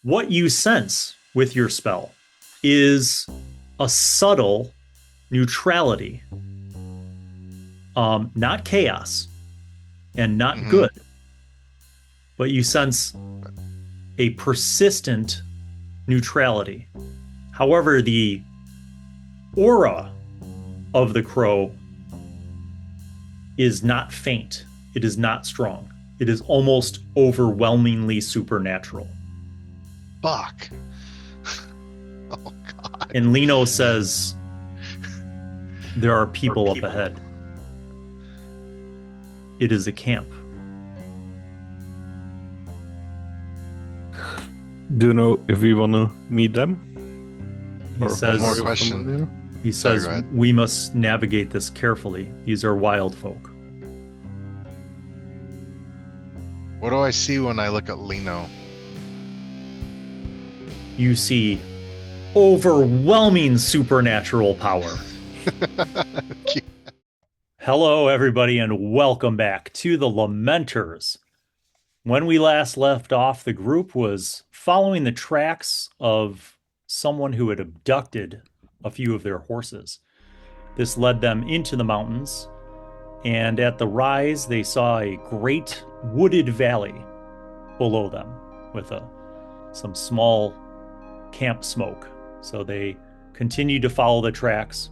What you sense with your spell is a subtle neutrality. Not chaos and not good, but you sense a persistent neutrality. However, the aura of the crow is not faint. It is not strong. It is almost overwhelmingly supernatural. Fuck. Oh, God. And Lino says, there are people up ahead. It is a camp. Do you know if we want to meet them? He says, more question. He says, we must navigate this carefully. These are wild folk. What do I see when I look at Lino? You see overwhelming supernatural power. Hello, everybody, and welcome back to the Lamenters. When we last left off, the group was following the tracks of someone who had abducted a few of their horses. This led them into the mountains, and at the rise, they saw a great wooded valley below them with some small camp smoke. So they continued to follow the tracks,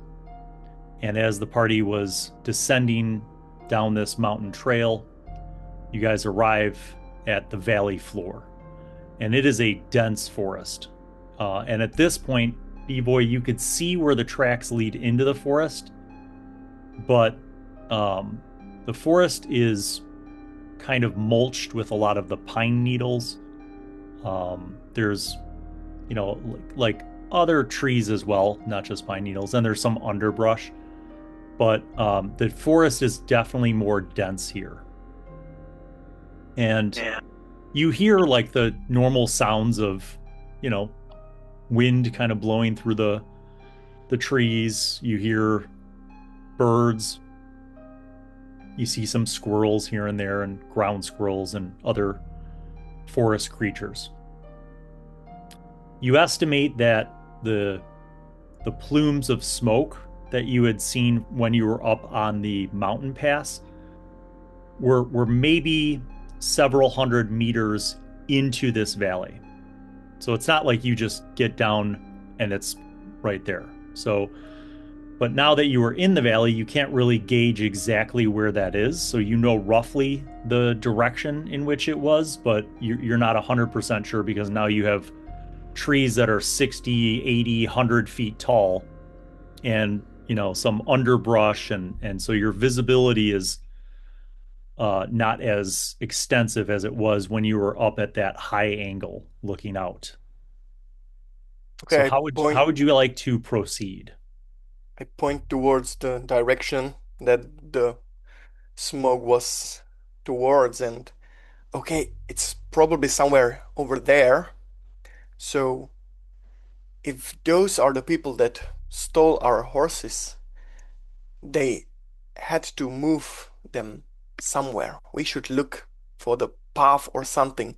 and as the party was descending down this mountain trail, you guys arrive at the valley floor, and it is a dense forest. And at this point, Bivoj, you could see where the tracks lead into the forest, but the forest is kind of mulched with a lot of the pine needles. There's, like other trees as well, not just pine needles, and there's some underbrush, but the forest is definitely more dense here. And you hear like the normal sounds of, wind kind of blowing through the trees. You hear birds. You see some squirrels here and there, and ground squirrels and other forest creatures. You estimate that the plumes of smoke that you had seen when you were up on the mountain pass were maybe several hundred meters into this valley. So it's not like you just get down and it's right there. So, but now that you are in the valley, you can't really gauge exactly where that is. So you know roughly the direction in which it was, but you're not 100% sure because now you have trees that are 60, 80, 100 feet tall and, some underbrush. And so your visibility is not as extensive as it was when you were up at that high angle looking out. Okay, So how would you like to proceed? I point towards the direction that the smoke was towards, and okay, it's probably somewhere over there. So if those are the people that stole our horses, they had to move them somewhere. We should look for the path or something,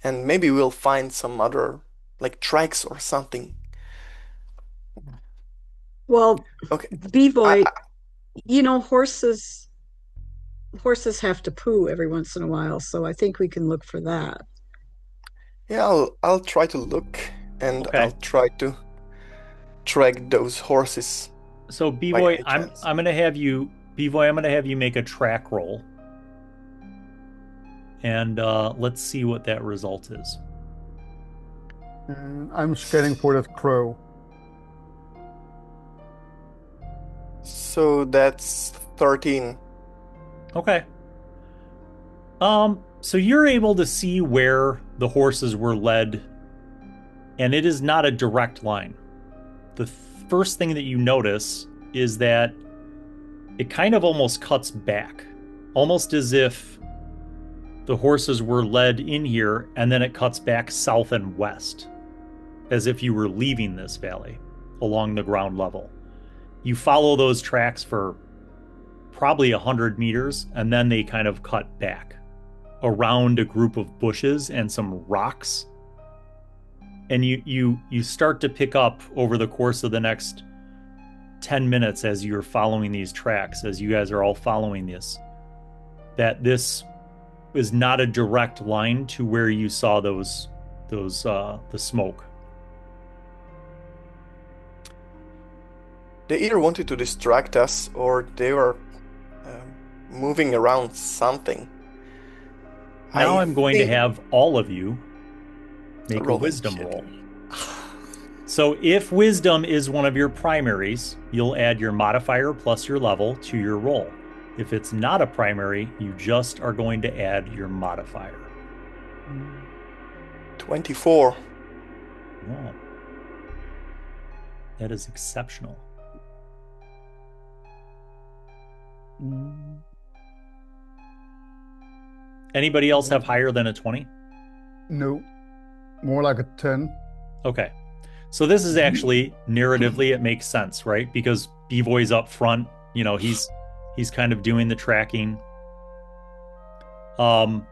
and maybe we'll find some other like tracks or something. Well, Okay. Bivoj, horses have to poo every once in a while, so I think we can look for that. Yeah, I'll try to look, and Okay. I'll try to track those horses. So by Bivoj, any I'm chance. gonna have you make a track roll, and let's see what that result is. And I'm scanning for that crow. So that's 13. Okay. So you're able to see where the horses were led, and it is not a direct line. The first thing that you notice is that it kind of almost cuts back, almost as if the horses were led in here, and then it cuts back south and west, as if you were leaving this valley along the ground level. You follow those tracks for probably 100 meters, and then they kind of cut back around a group of bushes and some rocks. And you start to pick up over the course of the next 10 minutes as you're following these tracks, as you guys are all following this, that this is not a direct line to where you saw the smoke. They either wanted to distract us or they were moving around something. Now I I'm going to think- have all of you make a Rolling wisdom shit. roll. So if wisdom is one of your primaries, you'll add your modifier plus your level to your roll. If it's not a primary, you just are going to add your modifier. 24. Wow. That is exceptional. Anybody else have higher than a 20? No. More like a 10. Okay. So this is actually, narratively, it makes sense, right? Because Bivoj's up front, you know, he's kind of doing the tracking. Bivoj,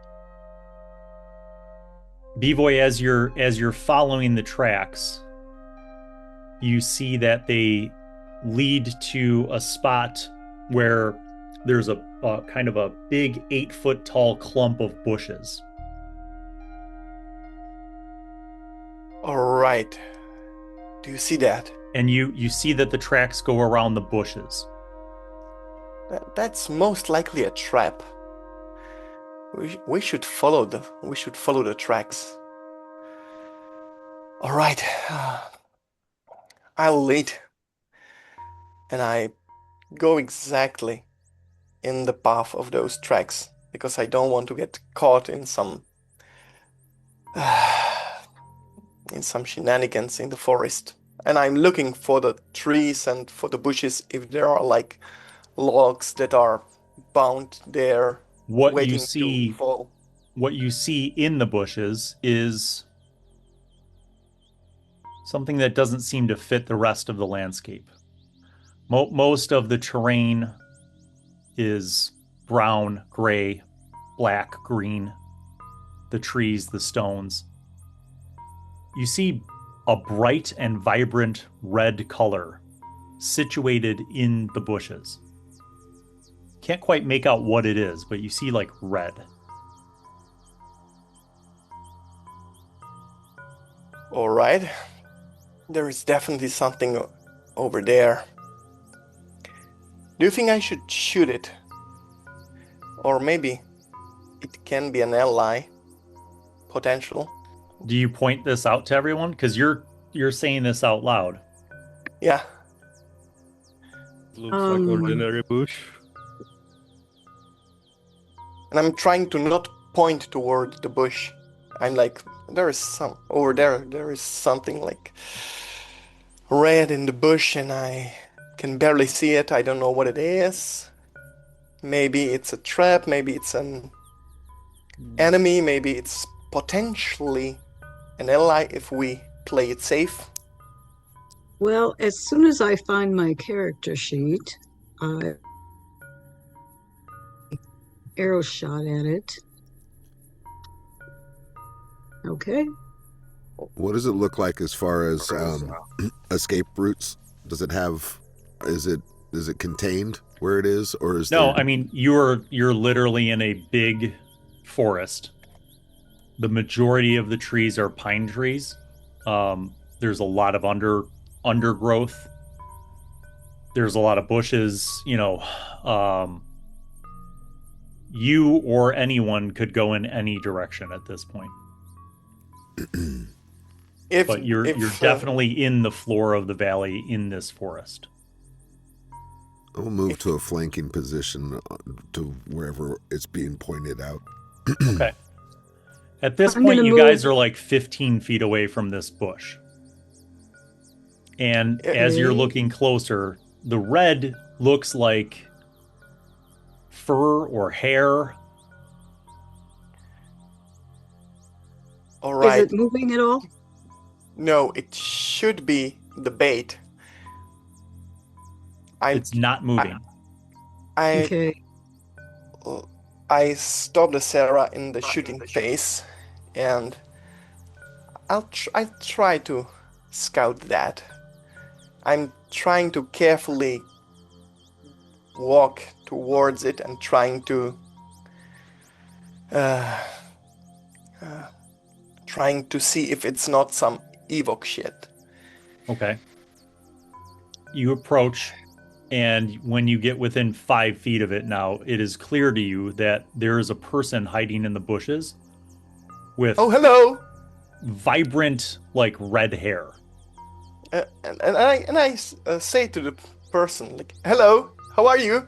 as you're following the tracks, you see that they lead to a spot where there's a kind of a big 8-foot tall clump of bushes. All right. Do you see that? And you see that the tracks go around the bushes. That's most likely a trap. We should follow the tracks. All right. I'll lead. And I go exactly in the path of those tracks because I don't want to get caught in some shenanigans in the forest. And I'm looking for the trees and for the bushes if there are like logs that are bound there What waiting you see to fall. What you see in the bushes is something that doesn't seem to fit the rest of the landscape. Most of the terrain is brown, gray, black, green. The trees, the stones. You see a bright and vibrant red color situated in the bushes. Can't quite make out what it is, but you see like red. All right. There is definitely something over there. Do you think I should shoot it? Or maybe it can be an ally. Potential. Do you point this out to everyone? Because you're saying this out loud. Yeah. Looks like ordinary bush. And I'm trying to not point toward the bush. I'm like, there is some over there. There is something like red in the bush, and I can barely see it. I don't know what it is. Maybe it's a trap. Maybe it's an enemy. Maybe it's potentially an ally if we play it safe. Well, as soon as I find my character sheet, I arrow shot at it. Okay. What does it look like as far as escape routes? Does it have? Is it contained where it is, or is No, there... I mean you're literally in a big forest. The majority of the trees are pine trees. There's a lot of undergrowth. There's a lot of bushes. You know, you or anyone could go in any direction at this point. But you're definitely in the floor of the valley in this forest. I'll move to a flanking position to wherever it's being pointed out. Okay. At this I'm point, gonna you move- guys are like 15 feet away from this bush. And as you're Okay. looking closer, the red looks like fur or hair. All right. Is it moving at all? No, it should be the bait. It's not moving. I Okay. I stopped the Sarah in the shooting phase, and I'll try to scout that. I'm trying to carefully walk towards it and trying to see if it's not some Evok shit. Okay. You approach, and when you get within 5 feet of it now, it is clear to you that there is a person hiding in the bushes with Oh, hello! vibrant, like, red hair. And I say to the person, like, hello, how are you?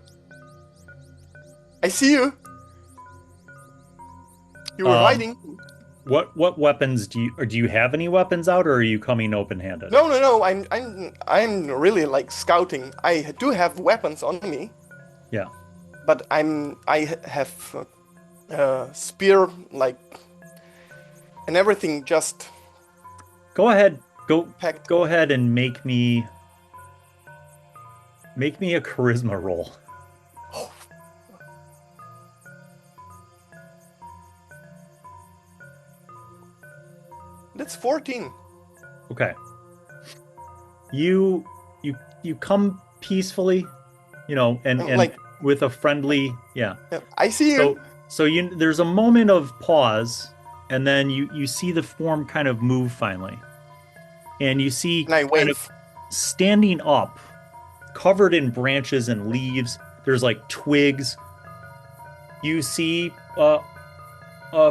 I see you. You were hiding. What weapons do you have any weapons out, or are you coming open-handed? No. I'm really like scouting. I do have weapons on me. Yeah. But I have spear, like, and everything just Go ahead. packed. Go ahead and make me a charisma roll. That's 14. Okay. You come peacefully, and Like, with a friendly, yeah. I see you. So there's a moment of pause, and then you see the form kind of move finally. And you see And I kind wave. of standing up, covered in branches and leaves. There's like twigs. You see a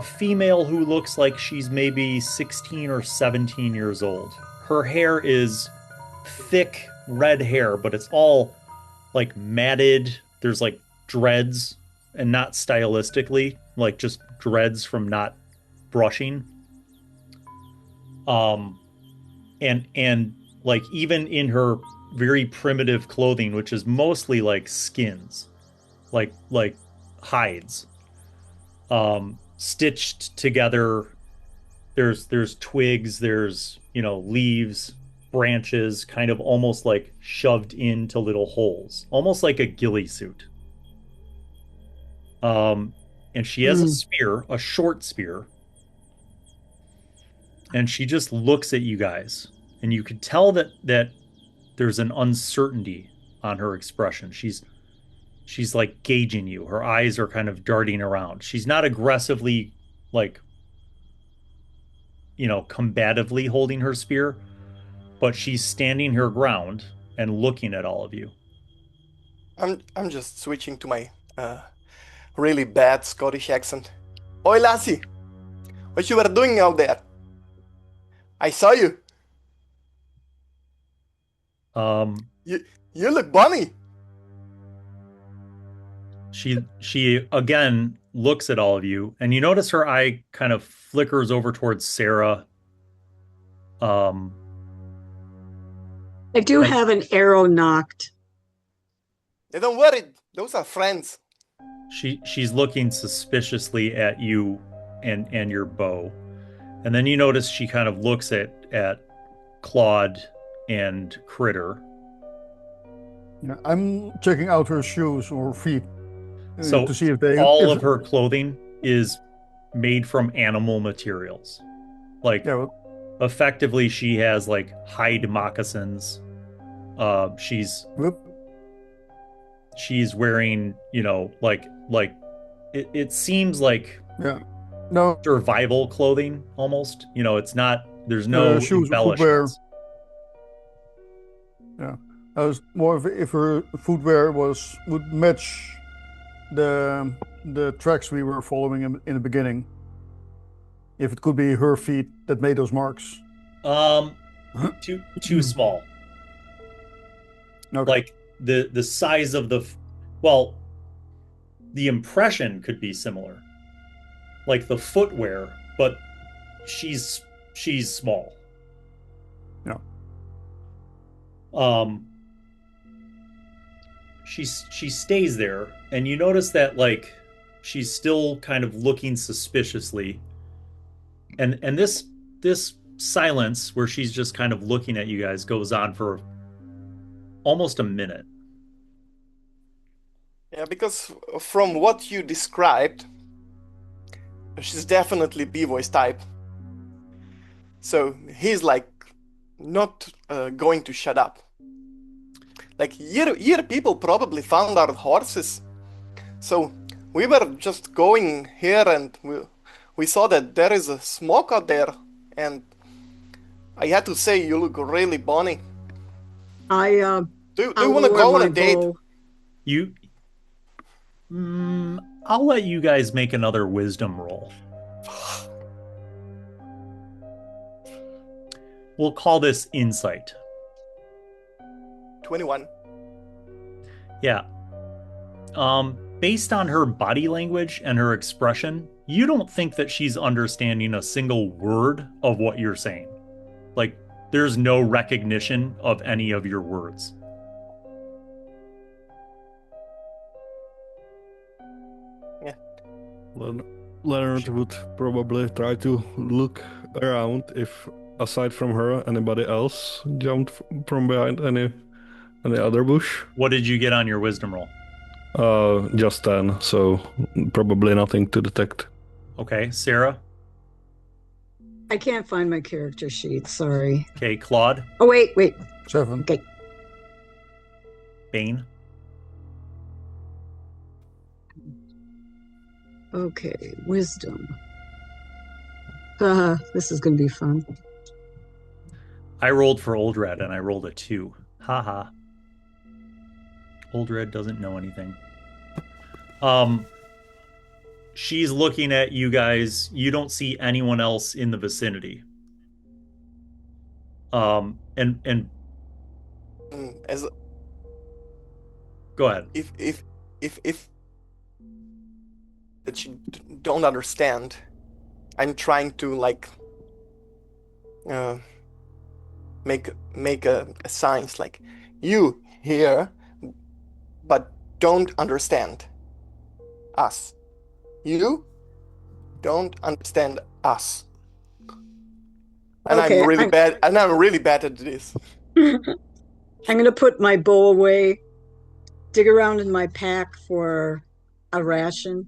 female who looks like she's maybe 16 or 17 years old. Her hair is thick red hair, but it's all like matted. There's like dreads, and not stylistically, like just dreads from not brushing. And like even in her very primitive clothing, which is mostly like skins, like hides, stitched together. There's twigs, there's leaves, branches, kind of almost like shoved into little holes, almost like a ghillie suit. And she has a spear, a short spear, and she just looks at you guys, and you can tell that there's an uncertainty on her expression. She's like gauging you. Her eyes are kind of darting around. She's not aggressively, like, combatively holding her spear, but she's standing her ground and looking at all of you. I'm just switching to my really bad Scottish accent. Oi, lassie, what you were doing out there? I saw you. You look bunny. She again looks at all of you, and you notice her eye kind of flickers over towards Sarah. I do have an arrow knocked. Don't worry, those are friends. She's looking suspiciously at you and your bow. And then you notice she kind of looks at Claude and Critter. Yeah, I'm checking out her shoes or feet So to see if they. all of her clothing is made from animal materials. Like, Yeah, well, effectively, she has like hide moccasins. She's whoop. wearing, like it seems like Yeah. No, survival clothing almost. It's not. There's no shoes and footwear. embellishments. Yeah, I was more if her footwear would match the tracks we were following in the beginning. If it could be her feet that made those marks. Too small. Okay. Like the size of the the impression could be similar, like the footwear, but she's small. Yeah. She stays there, and you notice that like she's still kind of looking suspiciously, and this silence where she's just kind of looking at you guys goes on for almost a minute. Yeah, because from what you described, she's definitely Bivoj type. So he's like not going to shut up. Like, your people probably found our horses. So we were just going here and we saw that there is a smoke out there. And I had to say, you look really bonny. I Do you want to go on a date? I'll let you guys make another wisdom roll. We'll call this insight. 21. Yeah. Based on her body language and her expression, you don't think that she's understanding a single word of what you're saying. Like, there's no recognition of any of your words. Yeah. Leonard would probably try to look around if, aside from her, anybody else jumped from behind any other bush. What did you get on your wisdom roll? Just 10, so probably nothing to detect. Okay, Sarah? I can't find my character sheet, sorry. Okay, Claude? Oh, wait. 7. Okay. Bane? Okay, wisdom. This is going to be fun. I rolled for Oldrad and I rolled a 2. Haha. Oldrad doesn't know anything. She's looking at you guys. You don't see anyone else in the vicinity. And As go ahead. if that you don't understand, I'm trying to like make a signs like you hear but don't understand us. You don't understand us. And Okay, I'm really bad at this. I'm going to put my bow away, dig around in my pack for a ration,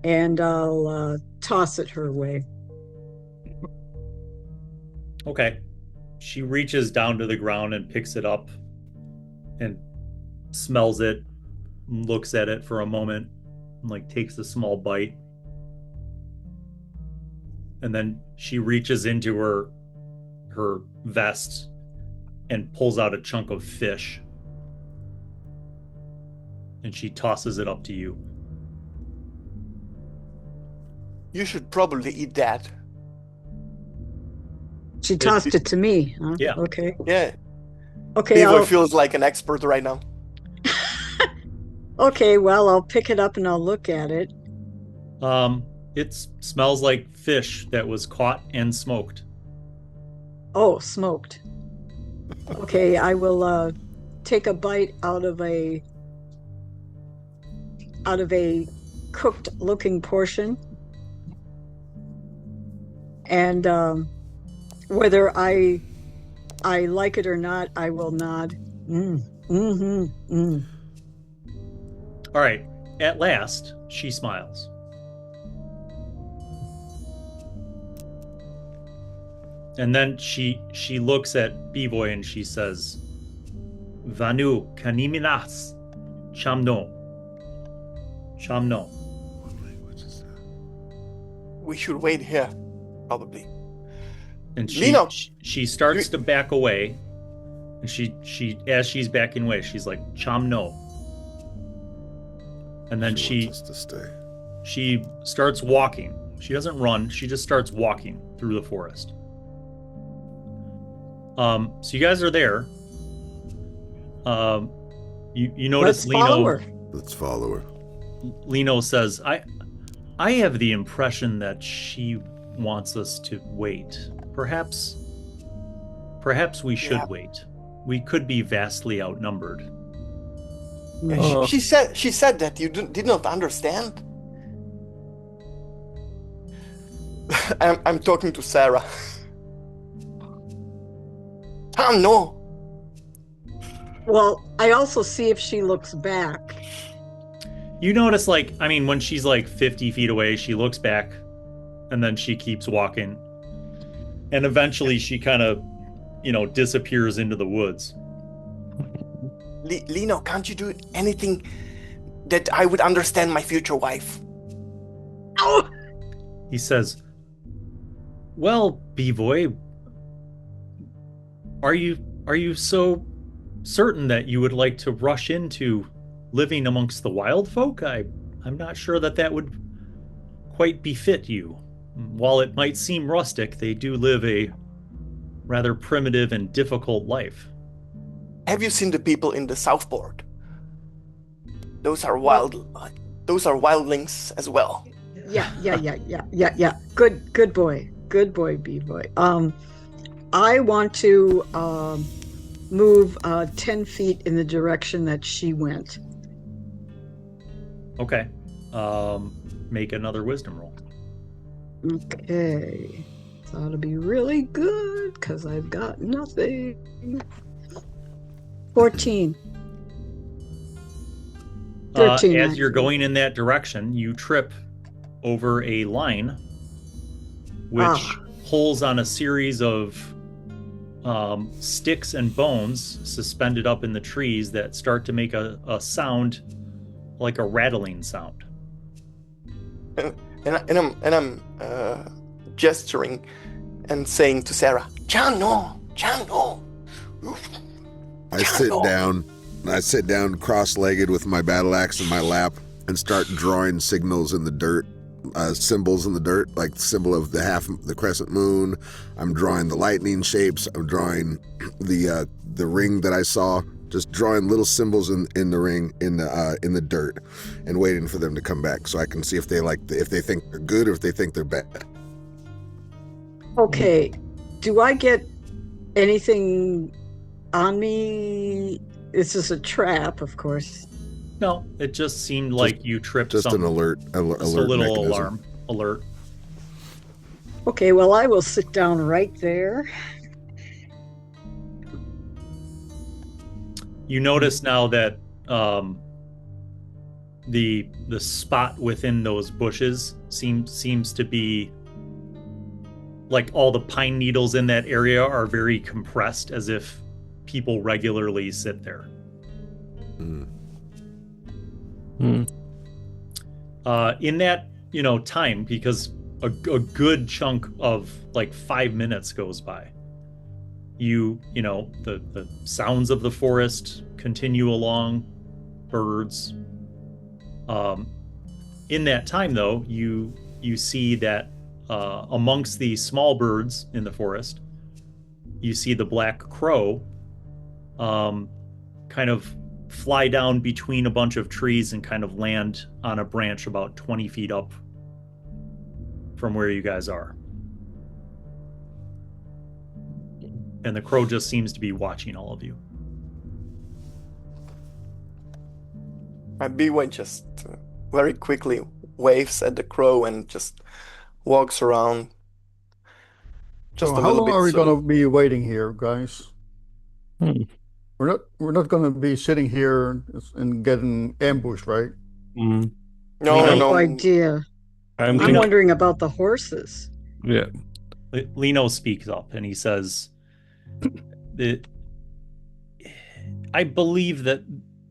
and I'll toss it her way. Okay. She reaches down to the ground and picks it up and smells it, looks at it for a moment, and like takes a small bite. And then she reaches into her vest and pulls out a chunk of fish. And she tosses it up to you. You should probably eat that. She tossed it to me, huh? Yeah. Okay. Yeah. Okay, Bivoj feels like an expert right now. Okay, well, I'll pick it up and I'll look at it. It smells like fish that was caught and smoked. Oh, smoked. Okay, I will take a bite out of a cooked looking portion. And whether I like it or not, I will nod. All right. At last, she smiles. And then she looks at Bivoj and she says, Vanu kaniminas chamno. Chamno. What language is that? We should wait here, probably. And Lino, she starts to back away. And she as she's backing away, she's like, Chamno. And then She wants us to stay. she starts walking. She doesn't run, she just starts walking through the forest. So you guys are there. You notice Let's follow her. Let's follow her. Lino says, I have the impression that she wants us to wait. Perhaps we should wait. We could be vastly outnumbered. Yeah, she said that you did not understand. I'm talking to Sarah. No. Well, I also see if she looks back. You notice, when she's 50 feet away, she looks back, and then she keeps walking. And eventually she kind of, disappears into the woods. Lino, can't you do anything that I would understand my future wife? Oh, He says, well, Bivoj, are you so certain that you would like to rush into living amongst the wild folk? I'm not sure that would quite befit you. While it might seem rustic, they do live a rather primitive and difficult life. Have you seen the people in the Southport? Those are wildlings as well. yeah. Good boy, Bivoj. I want to move 10 feet in the direction that she went. Okay. Make another wisdom roll. Okay. This ought to be really good because I've got nothing. 14. 13. As you're going in that direction, you trip over a line which pulls on a series of sticks and bones suspended up in the trees that start to make a sound like a rattling sound. And I'm gesturing and saying to Sarah, Chano. I sit down cross-legged with my battle axe in my lap and start drawing signals in the dirt, symbols in the dirt, like the symbol of the crescent moon. I'm drawing the lightning shapes. I'm drawing the ring that I saw. Just drawing little symbols in the ring in the dirt, and waiting for them to come back so I can see if they think they're good or if they think they're bad. Okay. Do I get anything on me? This is a trap, of course. No, it just seemed like you tripped Just something. an alert Just a little mechanism. alarm alert. Okay, well, I will sit down right there. You notice now that the spot within those bushes seems to be like all the pine needles in that area are very compressed, as if people regularly sit there. In that time, because a good chunk of like 5 minutes goes by, the sounds of the forest continue along, birds. In that time, though, you see that amongst the small birds in the forest, you see the black crow kind of fly down between a bunch of trees and kind of land on a branch about 20 feet up from where you guys are. And the crow just seems to be watching all of you. My Bivoj just very quickly waves at the crow and just walks around. Just So a how little long bit. are we gonna be waiting here, guys? We're not gonna be sitting here and getting ambushed, right? No. No idea. I'm wondering about the horses. Yeah. Lino speaks up and he says, I believe that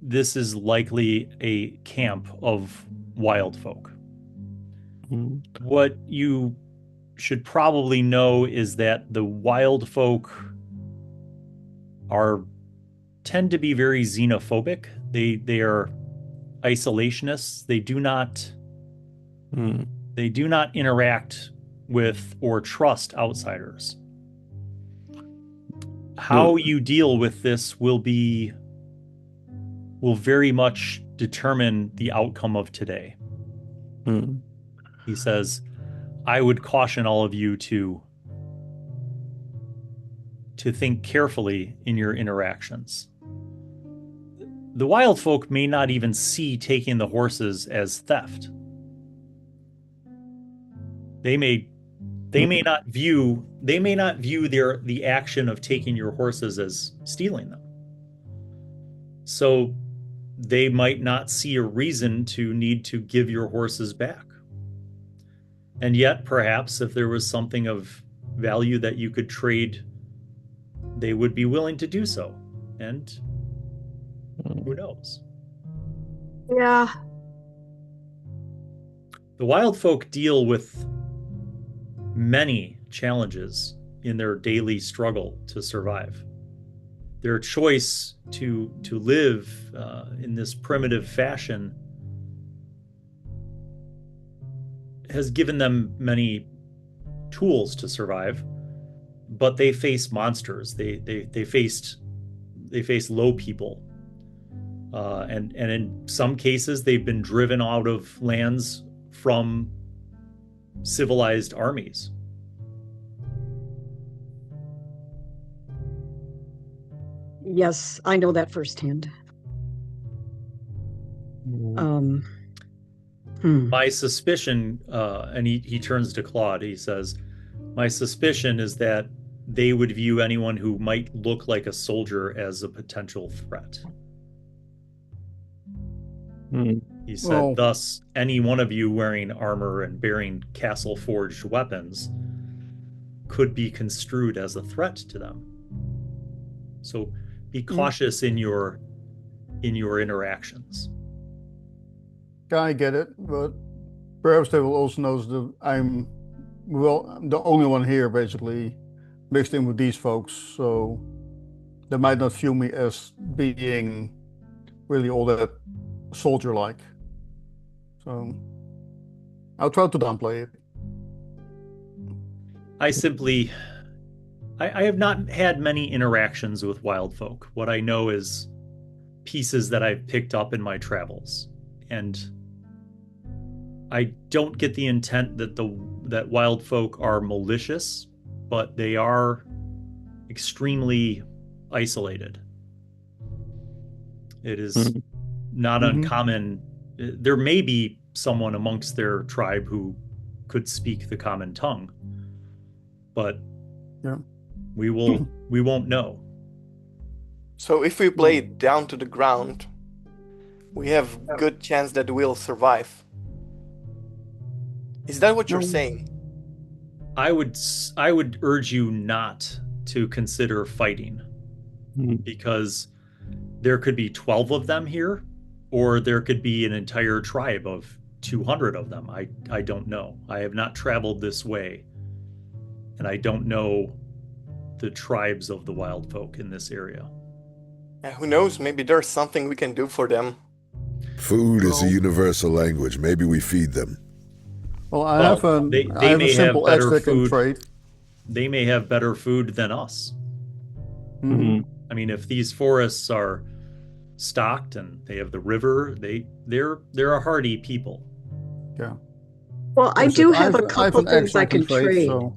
this is likely a camp of wild folk. What you should probably know is that the wild folk tend to be very xenophobic. They are isolationists. They do not interact with or trust outsiders. How you deal with this will very much determine the outcome of today. He says, I would caution all of you to think carefully in your interactions. The wild folk may not even see taking the horses as theft. They may not view the action of taking your horses as stealing them. So they might not see a reason to need to give your horses back. And yet, perhaps, if there was something of value that you could trade, they would be willing to do so. And who knows? Yeah. The wild folk deal with many challenges in their daily struggle to survive. Their choice to live in this primitive fashion has given them many tools to survive, but they face monsters. They face low people, and in some cases they've been driven out of lands from civilized armies. Yes, I know that firsthand. My suspicion, and he turns to Claude, he says, my suspicion is that they would view anyone who might look like a soldier as a potential threat. He said, Well, thus, any one of you wearing armor and bearing castle-forged weapons could be construed as a threat to them. So be cautious in your interactions. I get it, but perhaps they will also notice that I'm the only one here, basically, mixed in with these folks, so they might not view me as being really all that soldier-like. So I'll try to downplay it. I have not had many interactions with wild folk. What I know is pieces that I've picked up in my travels, and I don't get the intent that wild folk are malicious, but they are extremely isolated. It is not uncommon. There may be someone amongst their tribe who could speak the common tongue, but we won't know. So if we play it down to the ground, we have good chance that we'll survive. Is that what you're saying? I would urge you not to consider fighting, because there could be 12 of them here, or there could be an entire tribe of 200 of them. I don't know. I have not traveled this way, and I don't know the tribes of the wild folk in this area. Who knows? Maybe there's something we can do for them. Food is a universal language. Maybe we feed them. Well, I have a simple extra can trade. They may have better food than us. I mean, if these forests are stocked and they have the river, they're a hardy people. Yeah. Well, I do have a couple things I can trade. So.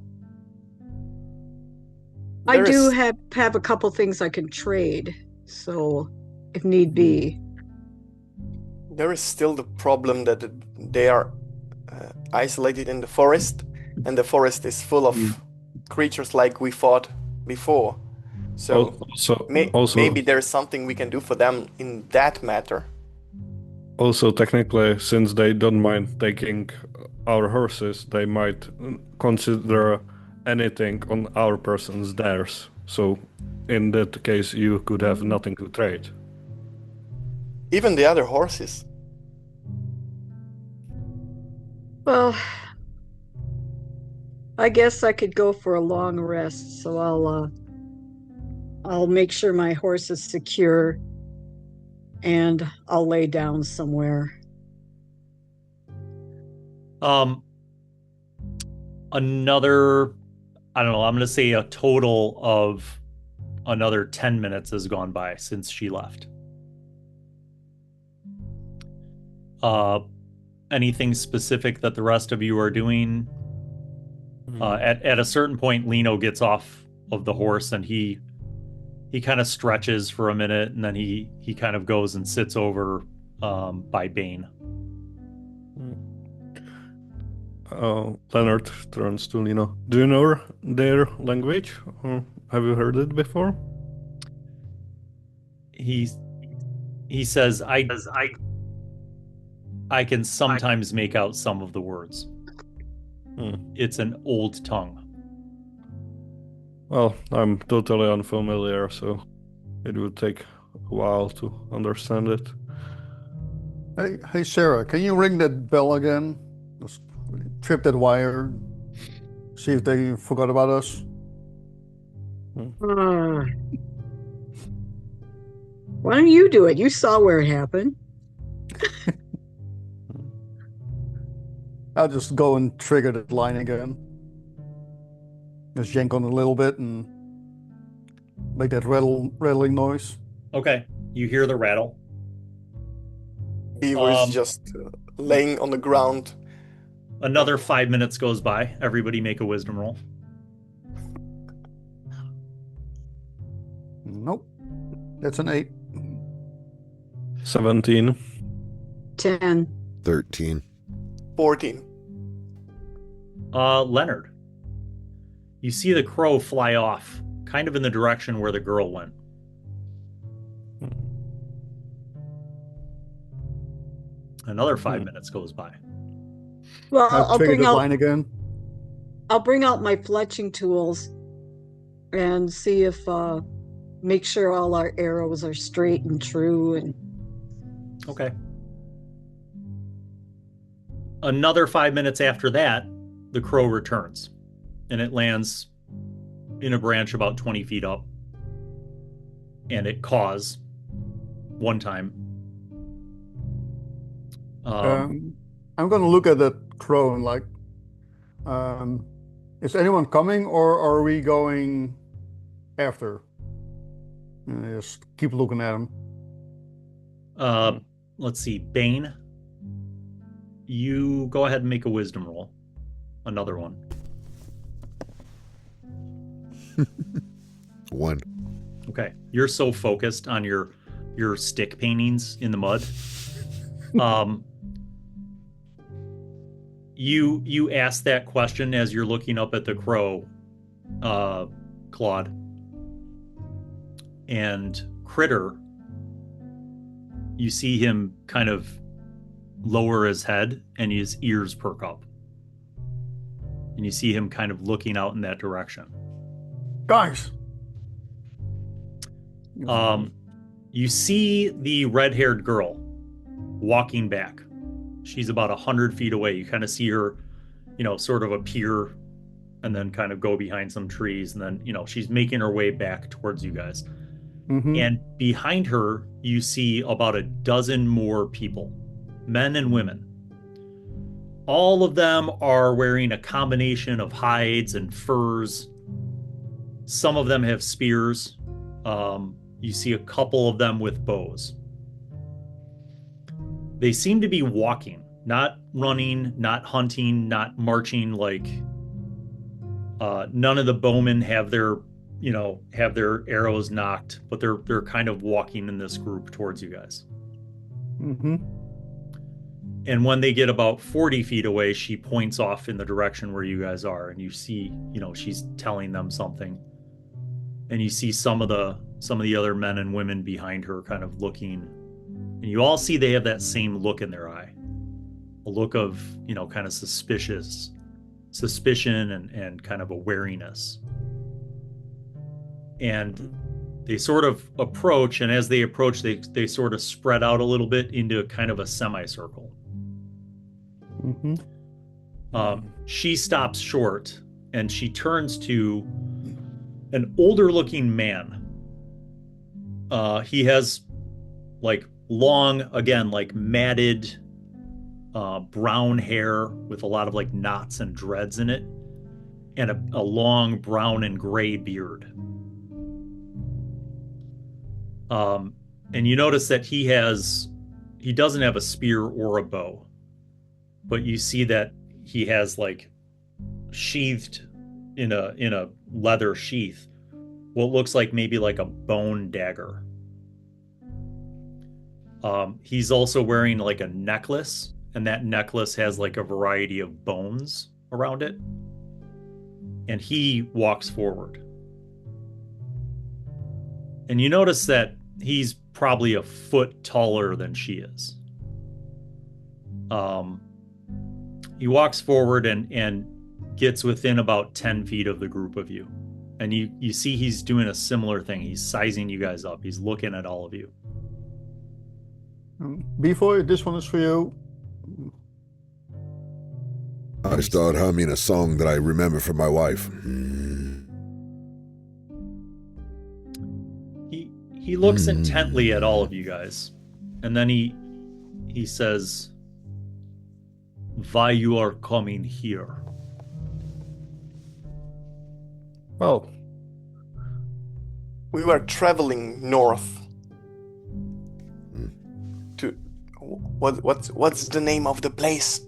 I do have a couple things I can trade, so if need be. There is still the problem that they are isolated in the forest, and the forest is full of creatures like we fought before. So maybe there's something we can do for them in that matter. Also, technically, since they don't mind taking our horses, they might consider anything on our persons theirs. So in that case, you could have nothing to trade. Even the other horses. Well, I guess I could go for a long rest, so I'll make sure my horse is secure, and I'll lay down somewhere. Another, I don't know, I'm going to say a total of another 10 minutes has gone by since she left. Anything specific that the rest of you are doing? At a certain point, Lino gets off of the horse and he kind of stretches for a minute, and then he kind of goes and sits over by Bane. Leonard turns to Lino. Do you know their language? Or have you heard it before? He says, I can sometimes make out some of the words. It's an old tongue. Well, I'm totally unfamiliar, so it would take a while to understand it. Hey, Sarah, can you ring that bell again? Just trip that wire. See if they forgot about us. Ah. Why don't you do it? You saw where it happened. I'll just go and trigger that line again. Just yank on a little bit and make that rattling noise. Okay, you hear the rattle. Bivoj is just laying on the ground. Another 5 minutes goes by. Everybody make a wisdom roll. Nope. That's an 8. 17. 10. 13. 14. Leonard, you see the crow fly off, kind of in the direction where the girl went. Another 5 minutes goes by. Well, I'll trigger that line again. I'll bring out my fletching tools and see if make sure all our arrows are straight and true. And Okay. Another 5 minutes after that, the crow returns, and it lands in a branch about 20 feet up, and it caws one time. I'm going to look at that crow and like, is anyone coming or are we going after? And just keep looking at him. Let's see, Bane, you go ahead and make a wisdom roll. Another one. 1. Okay, you're so focused on your stick paintings in the mud. You ask that question as you're looking up at the crow, Claude. And Critter, you see him kind of lower his head and his ears perk up. And you see him kind of looking out in that direction. Guys! You see the red-haired girl walking back. She's about 100 feet away. You kind of see her, sort of appear and then kind of go behind some trees. And then, she's making her way back towards you guys. Mm-hmm. And behind her, you see about a dozen more people, men and women. All of them are wearing a combination of hides and furs. Some of them have spears. You see a couple of them with bows. They seem to be walking, not running, not hunting, not marching. Like none of the bowmen have their arrows knocked, but they're kind of walking in this group towards you guys. Mm-hmm. And when they get about 40 feet away, she points off in the direction where you guys are, and you see, she's telling them something. And you see some of the other men and women behind her kind of looking. And you all see they have that same look in their eye. A look of, kind of suspicion and kind of a wariness. And they sort of approach, and as they approach, they sort of spread out a little bit into kind of a semicircle. Mm-hmm. She stops short, and she turns to an older-looking man. He has, like, long, again, like, matted brown hair with a lot of, like, knots and dreads in it, and a long brown and gray beard. And you notice that he doesn't have a spear or a bow, but you see that he has, like, sheathed in a leather sheath what looks like maybe like a bone dagger. He's also wearing like a necklace, and that necklace has like a variety of bones around it. And he walks forward. And you notice that he's probably a foot taller than she is. He walks forward and gets within about 10 feet of the group of you. And you see he's doing a similar thing. He's sizing you guys up. He's looking at all of you. Bivoj, this one is for you. I start humming a song that I remember from my wife. He looks intently at all of you guys, and then he says, "Why you are coming here?" Well, We were traveling north to what's the name of the place?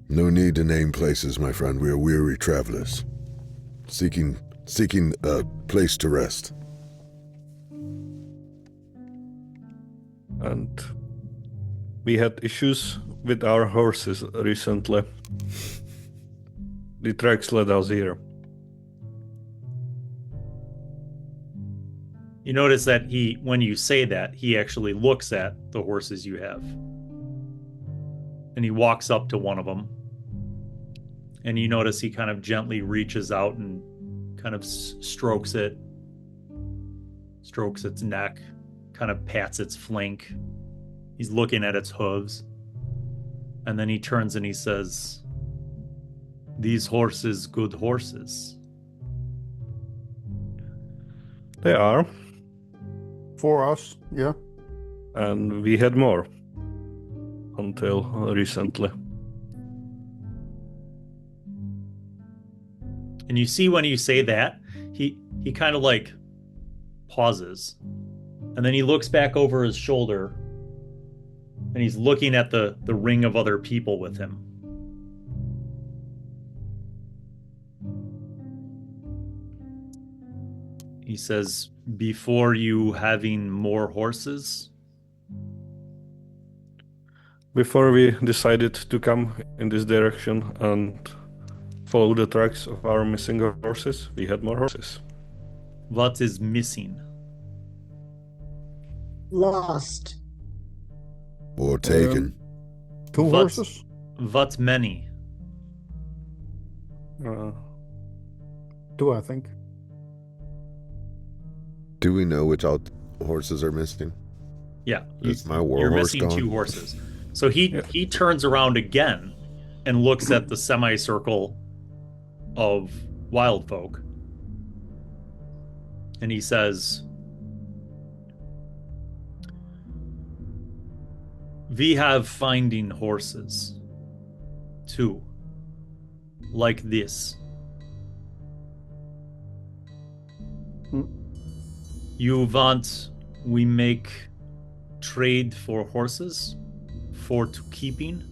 No need to name places, my friend. We are weary travelers, seeking a place to rest. and we had issues with our horses recently. The tracks led us here. You notice that when you say that, he actually looks at the horses you have. And he walks up to one of them. And you notice he kind of gently reaches out and kind of strokes its neck, kind of pats its flank. He's looking at its hooves. And then he turns and he says, "These horses good horses?" They are, For us, yeah. and we had more until recently. And you see when you say that, he kind of like pauses. And then he looks back over his shoulder and he's looking at the ring of other people with him. He says, "Before you having more horses?" Before we decided to come in this direction and follow the tracks of our missing horses, we had more horses. What is missing? Lost. Or taken. Two What- horses? What many? Two, I think. Do we know which horses are missing? Yeah, Is my war you're horse missing gone? 2 horses. So he turns around again and looks at the semicircle of wild folk. And he says, "We have finding horses, too, like this. You want we make trade for horses for to keeping?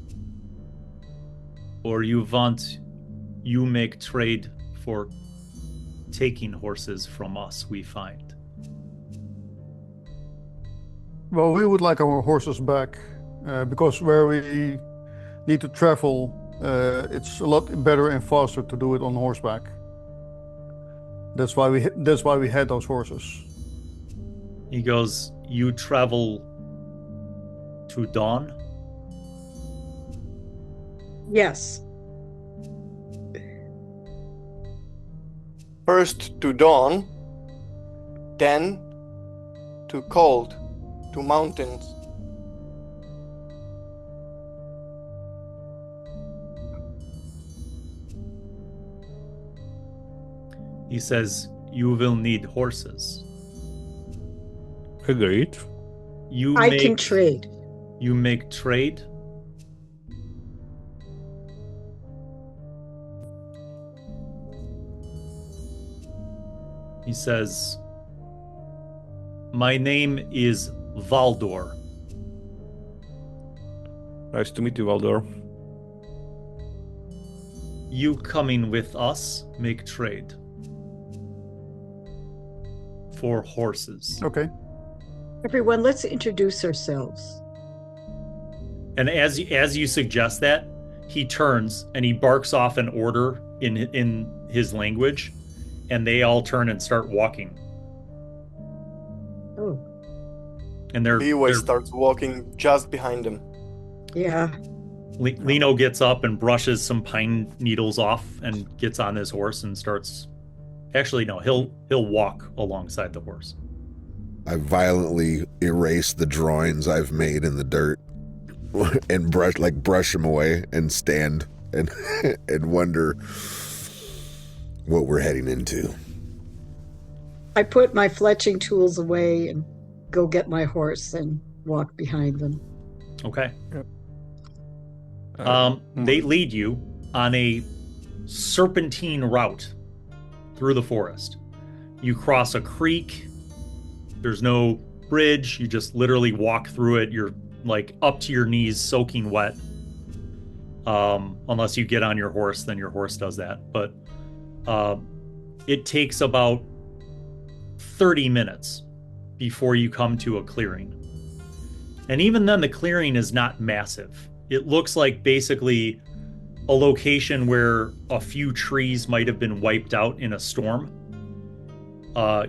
Or you want you make trade for taking horses from us we find?" Well, we would like our horses back because where we need to travel, it's a lot better and faster to do it on horseback. That's why we had those horses. He goes, "You travel to Dawn?" Yes. First to dawn, then to cold, to mountains. He says, "You will need horses. Agreed. You I make can trade. you make trade?" He says, "My name is Valdor. Nice to meet you, Valdor. You coming with us, make trade. For horses." Okay. Everyone, let's introduce ourselves. And as you suggest that, he turns and he barks off an order in his language, and they all turn and start walking. Oh, And they're Bivoj starts walking just behind him. yeah. Lino gets up and brushes some pine needles off and gets on his horse and starts. Actually, no, he'll walk alongside the horse. I violently erase the drawings I've made in the dirt and brush them away and stand and and wonder what we're heading into. I put my fletching tools away and go get my horse and walk behind them. Okay. Yep. They lead you on a serpentine route through the forest. You cross a creek. There's no bridge. You just literally walk through it. You're like up to your knees, soaking wet. Unless you get on your horse, then your horse does that. But it takes about 30 minutes before you come to a clearing. And even then, the clearing is not massive. It looks like basically a location where a few trees might have been wiped out in a storm.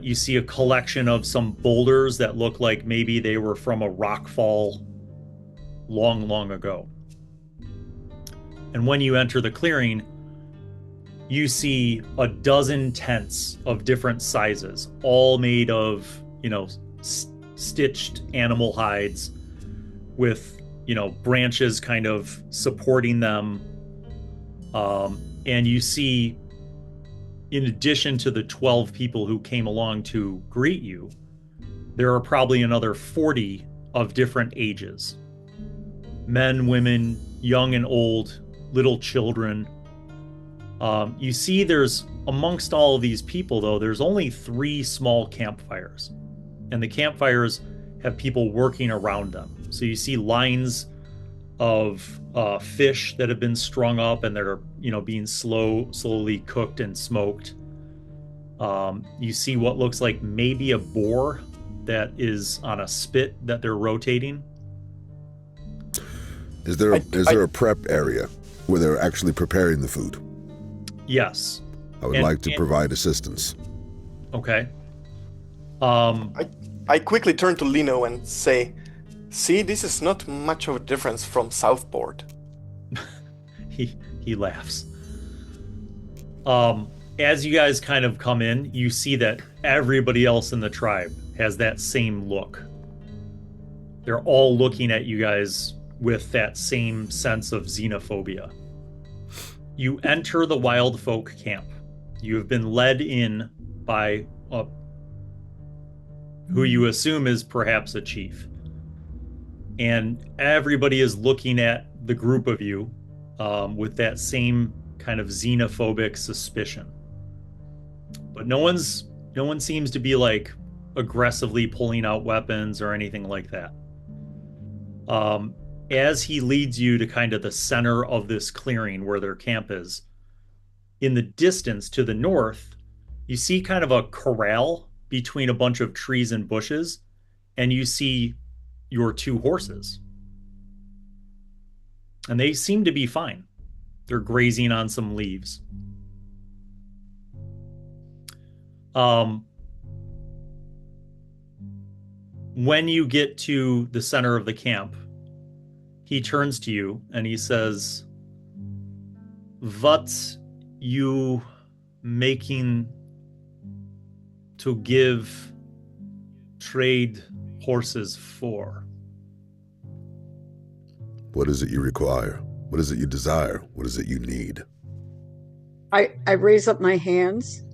You see a collection of some boulders that look like maybe they were from a rockfall long, long ago. And when you enter the clearing, you see a dozen tents of different sizes, all made of, stitched animal hides with, branches kind of supporting them. And you see, in addition to the 12 people who came along to greet you, there are probably another 40 of different ages. Men, women, young and old, little children. You see there's, amongst all of these people, though, there's only 3 small campfires. And the campfires have people working around them. So you see lines of fish that have been strung up and that are, being slowly cooked and smoked. You see what looks like maybe a boar that is on a spit that they're rotating. Is there a prep area where they're actually preparing the food? Yes. I would like to provide assistance. Okay. I quickly turn to Lino and say, "See, this is not much of a difference from Southport." He laughs. As you guys kind of come in, you see that everybody else in the tribe has that same look. They're all looking at you guys with that same sense of xenophobia. You enter the wild folk camp. You have been led in by who you assume is perhaps a chief. And everybody is looking at the group of you with that same kind of xenophobic suspicion. But no one seems to be like aggressively pulling out weapons or anything like that. As he leads you to kind of the center of this clearing where their camp is, in the distance to the north, you see kind of a corral between a bunch of trees and bushes, and you see your 2 horses. And they seem to be fine. They're grazing on some leaves. When you get to the center of the camp, he turns to you and he says, "What you making to give trade horses for?" What is it you require? What is it you desire? What is it you need? I raise up my hands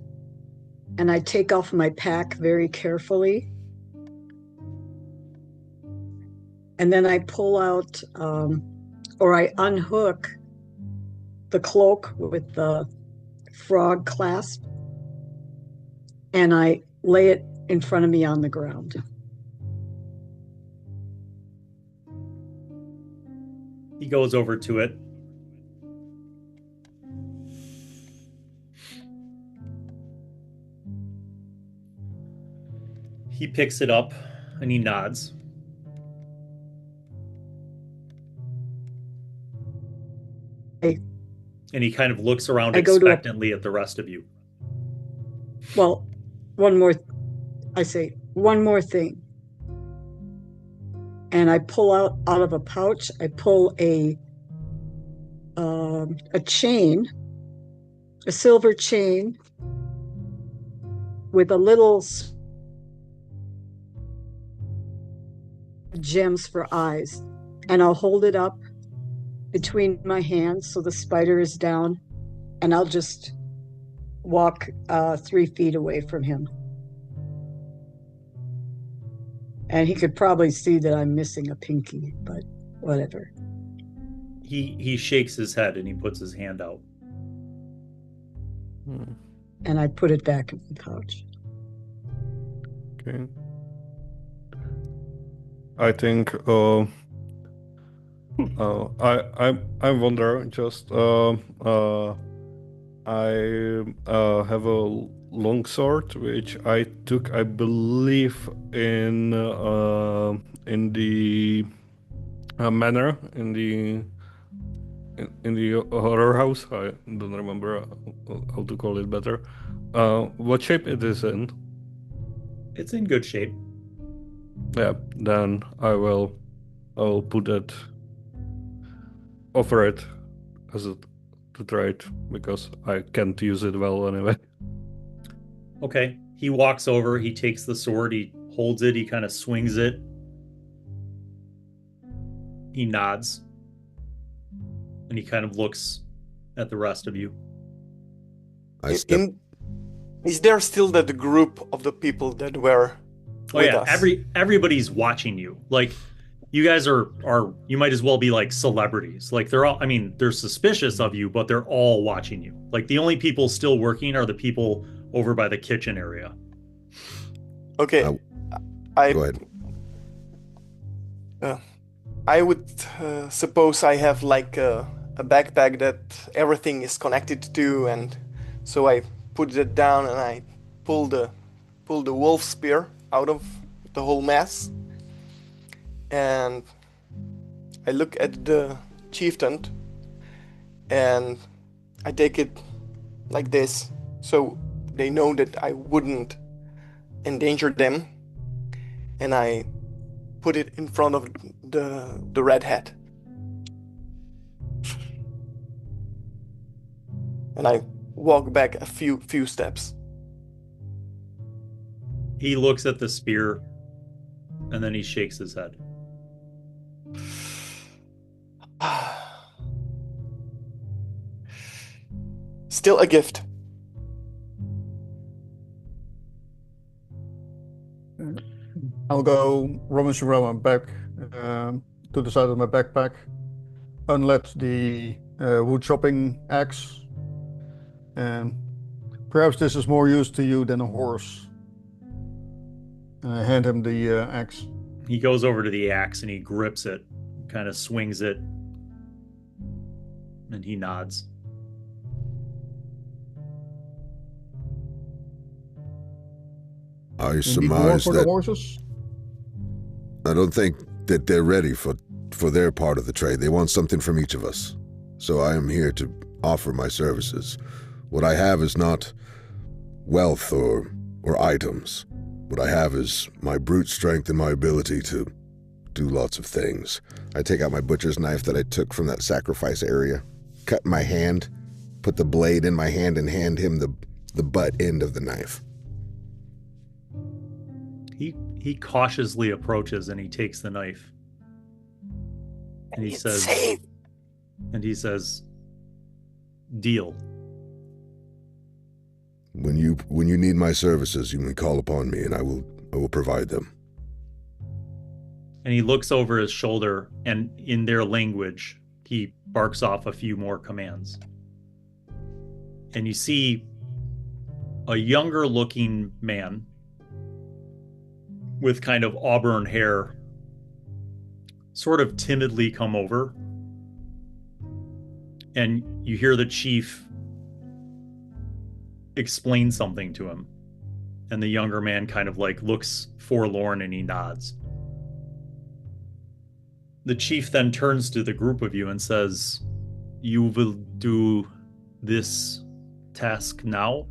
and I take off my pack very carefully. And then I pull out, or I unhook the cloak with the frog clasp, and I lay it in front of me on the ground. He goes over to it. He picks it up and he nods. And he kind of looks around expectantly at the rest of you. Well, one more thing. And I pull out of a pouch, I pull a a chain, a silver chain with a little gems for eyes. And I'll hold it up between my hands so the spider is down, and I'll just walk 3 feet away from him. And he could probably see that I'm missing a pinky, but whatever. He shakes his head and he puts his hand out. And I put it back in the pouch. Okay. I think I wonder just I have a long sword which I took, I believe, in the manor in the horror house. I don't remember how to call it better. What shape it is in? It's in good shape. Yeah, then I'll put it, offer it as a to trade because I can't use it well anyway. Okay. He walks over, he takes the sword, he holds it, he kind of swings it. He nods. And he kind of looks at the rest of you. Is there still that group of the people that were with us? Everybody's watching you. Like, you guys are you might as well be like celebrities. Like, they're suspicious of you, but they're all watching you. Like, the only people still working are the people over by the kitchen area. Okay. Go ahead. I would suppose I have like a backpack that everything is connected to, and so I put it down and I pull the wolf spear out of the whole mess, and I look at the chieftain and I take it like this so they know that I wouldn't endanger them, and I put it in front of the red hat. And I walk back a few steps. He looks at the spear and then he shakes his head. Still a gift. I'll go rummage around my back to the side of my backpack, unlatch the wood chopping axe, and perhaps this is more use to you than a horse. And I hand him the axe. He goes over to the axe and he grips it, kind of swings it, and he nods. I You need more surmise for the that horses? I don't think that they're ready for their part of the trade. They want something from each of us. So I am here to offer my services. What I have is not wealth or items. What I have is my brute strength and my ability to do lots of things. I take out my butcher's knife that I took from that sacrifice area, cut my hand, put the blade in my hand, and hand him the butt end of the knife. He cautiously approaches and he takes the knife. And he says, "Deal." When you need my services, you can call upon me, and I will provide them. And he looks over his shoulder, and in their language, he barks off a few more commands. And you see a younger looking man with kind of auburn hair sort of timidly come over. And you hear the chief explain something to him. And the younger man kind of like looks forlorn and he nods. The chief then turns to the group of you and says, "You will do this task now?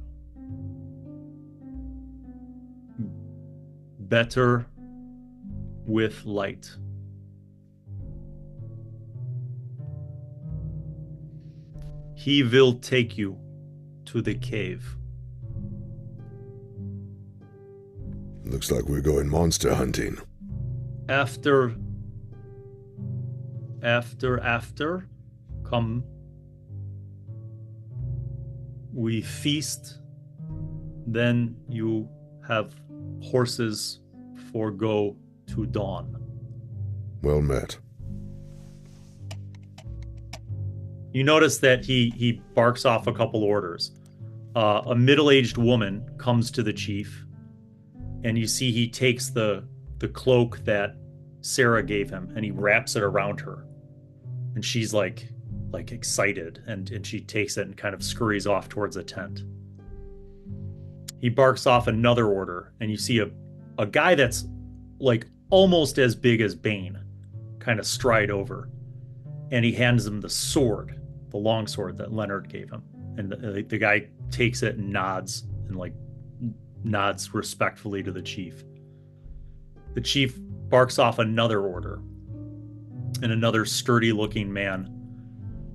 Better with light." He will take you to the cave. Looks like we're going monster hunting. After, come, we feast, then you have horses for go to dawn. Well met. You notice that he barks off a couple orders. A middle-aged woman comes to the chief, and you see he takes the cloak that Sarah gave him, and he wraps it around her. And she's like excited, and she takes it and kind of scurries off towards a tent. He barks off another order, and you see a guy that's like almost as big as Bane kind of stride over, and he hands him the sword, the long sword that Leonard gave him. And the guy takes it and nods respectfully to the chief. The chief barks off another order, and another sturdy looking man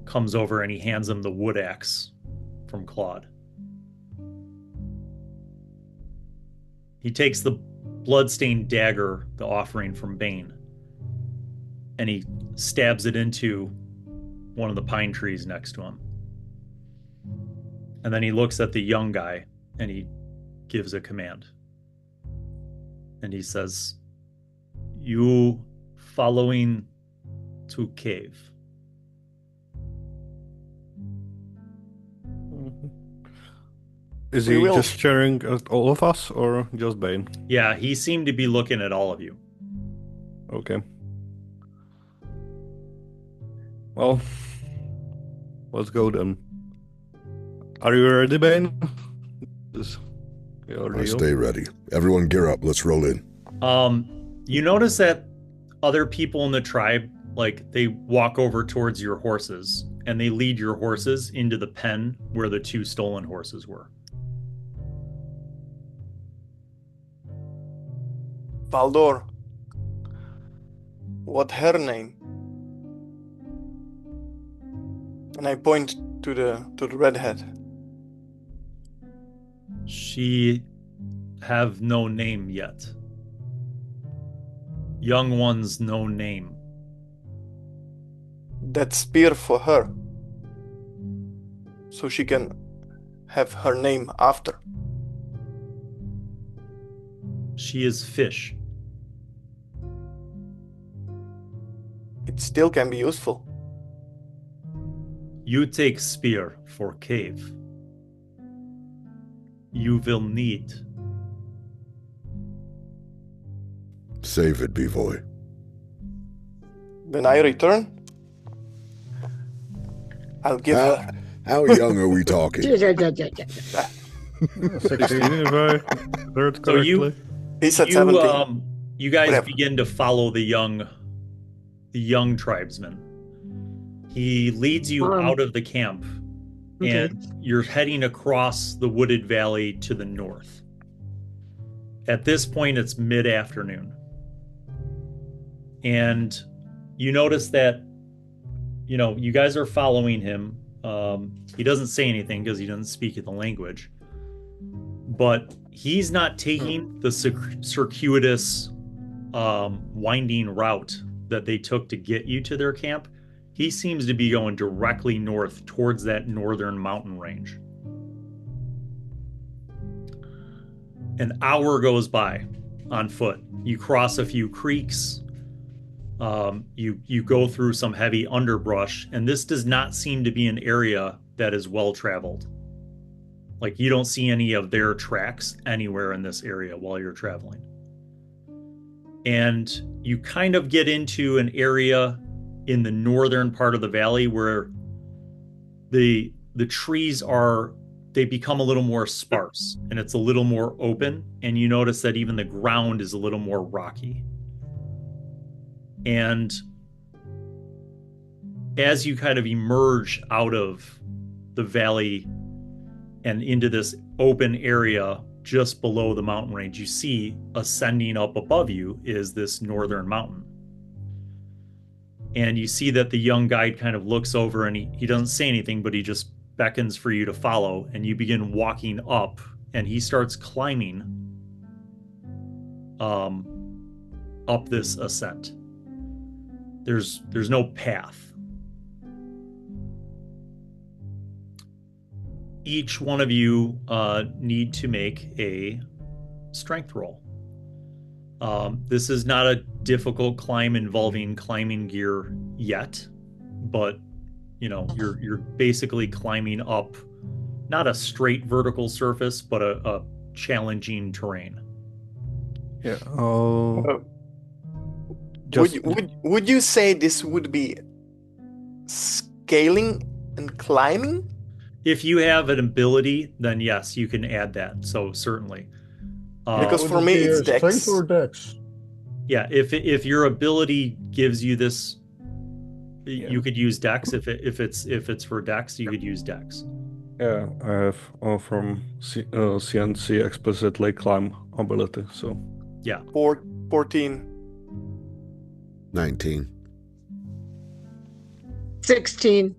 comes over and he hands him the wood axe from Claude. He takes the bloodstained dagger, the offering from Bane, and he stabs it into one of the pine trees next to him. And then he looks at the young guy and he gives a command. And he says, "You following to cave." Is We he will. just staring at all of us or just Bane? Yeah, he seemed to be looking at all of you. Okay. Well, let's go then. Are you ready, Bane? Is your I deal? stay ready. Everyone gear up. Let's roll in. You notice that other people in the tribe, like, they walk over towards your horses and they lead your horses into the pen where the two stolen horses were. Valdor. What her name? And I point to the redhead. She have no name yet. Young ones no name. That spear for her. So she can have her name after. She is fish. It still can be useful. You take spear for cave. You will need. Save it, Bivoj. When I return, I'll give her. How young are we talking? 16, if I heard So correctly. He's at 17. You guys Whatever. begin to follow the young tribesman. He leads you out of the camp, Okay. and you're heading across the wooded valley to the north. At this point, it's mid-afternoon. And you notice that, you guys are following him. He doesn't say anything because he doesn't speak the language. But he's not taking the circuitous, winding route that they took to get you to their camp. He seems to be going directly north towards that northern mountain range. An hour goes by on foot. You cross a few creeks. You go through some heavy underbrush, and this does not seem to be an area that is well traveled. Like, you don't see any of their tracks anywhere in this area while you're traveling. And you kind of get into an area in the northern part of the valley where the trees they become a little more sparse, and it's a little more open, and you notice that even the ground is a little more rocky. And as you kind of emerge out of the valley and into this open area just below the mountain range, you see ascending up above you is this northern mountain. And you see that the young guide kind of looks over, and he doesn't say anything, but he just beckons for you to follow, and you begin walking up, and he starts climbing up this ascent. There's no path. Each one of you need to make a strength roll. This is not a difficult climb involving climbing gear yet, but you're basically climbing up not a straight vertical surface, but a challenging terrain. Yeah. Would you say this would be scaling and climbing? If you have an ability, then yes, you can add that. So certainly. Because Would for it me, be it's a Dex. Strength or Dex? Yeah, if your ability gives you this, you could use Dex. If it's for Dex, you could use Dex. Yeah, I have from CNC explicitly climb ability, so. Yeah. 14. 19. 16.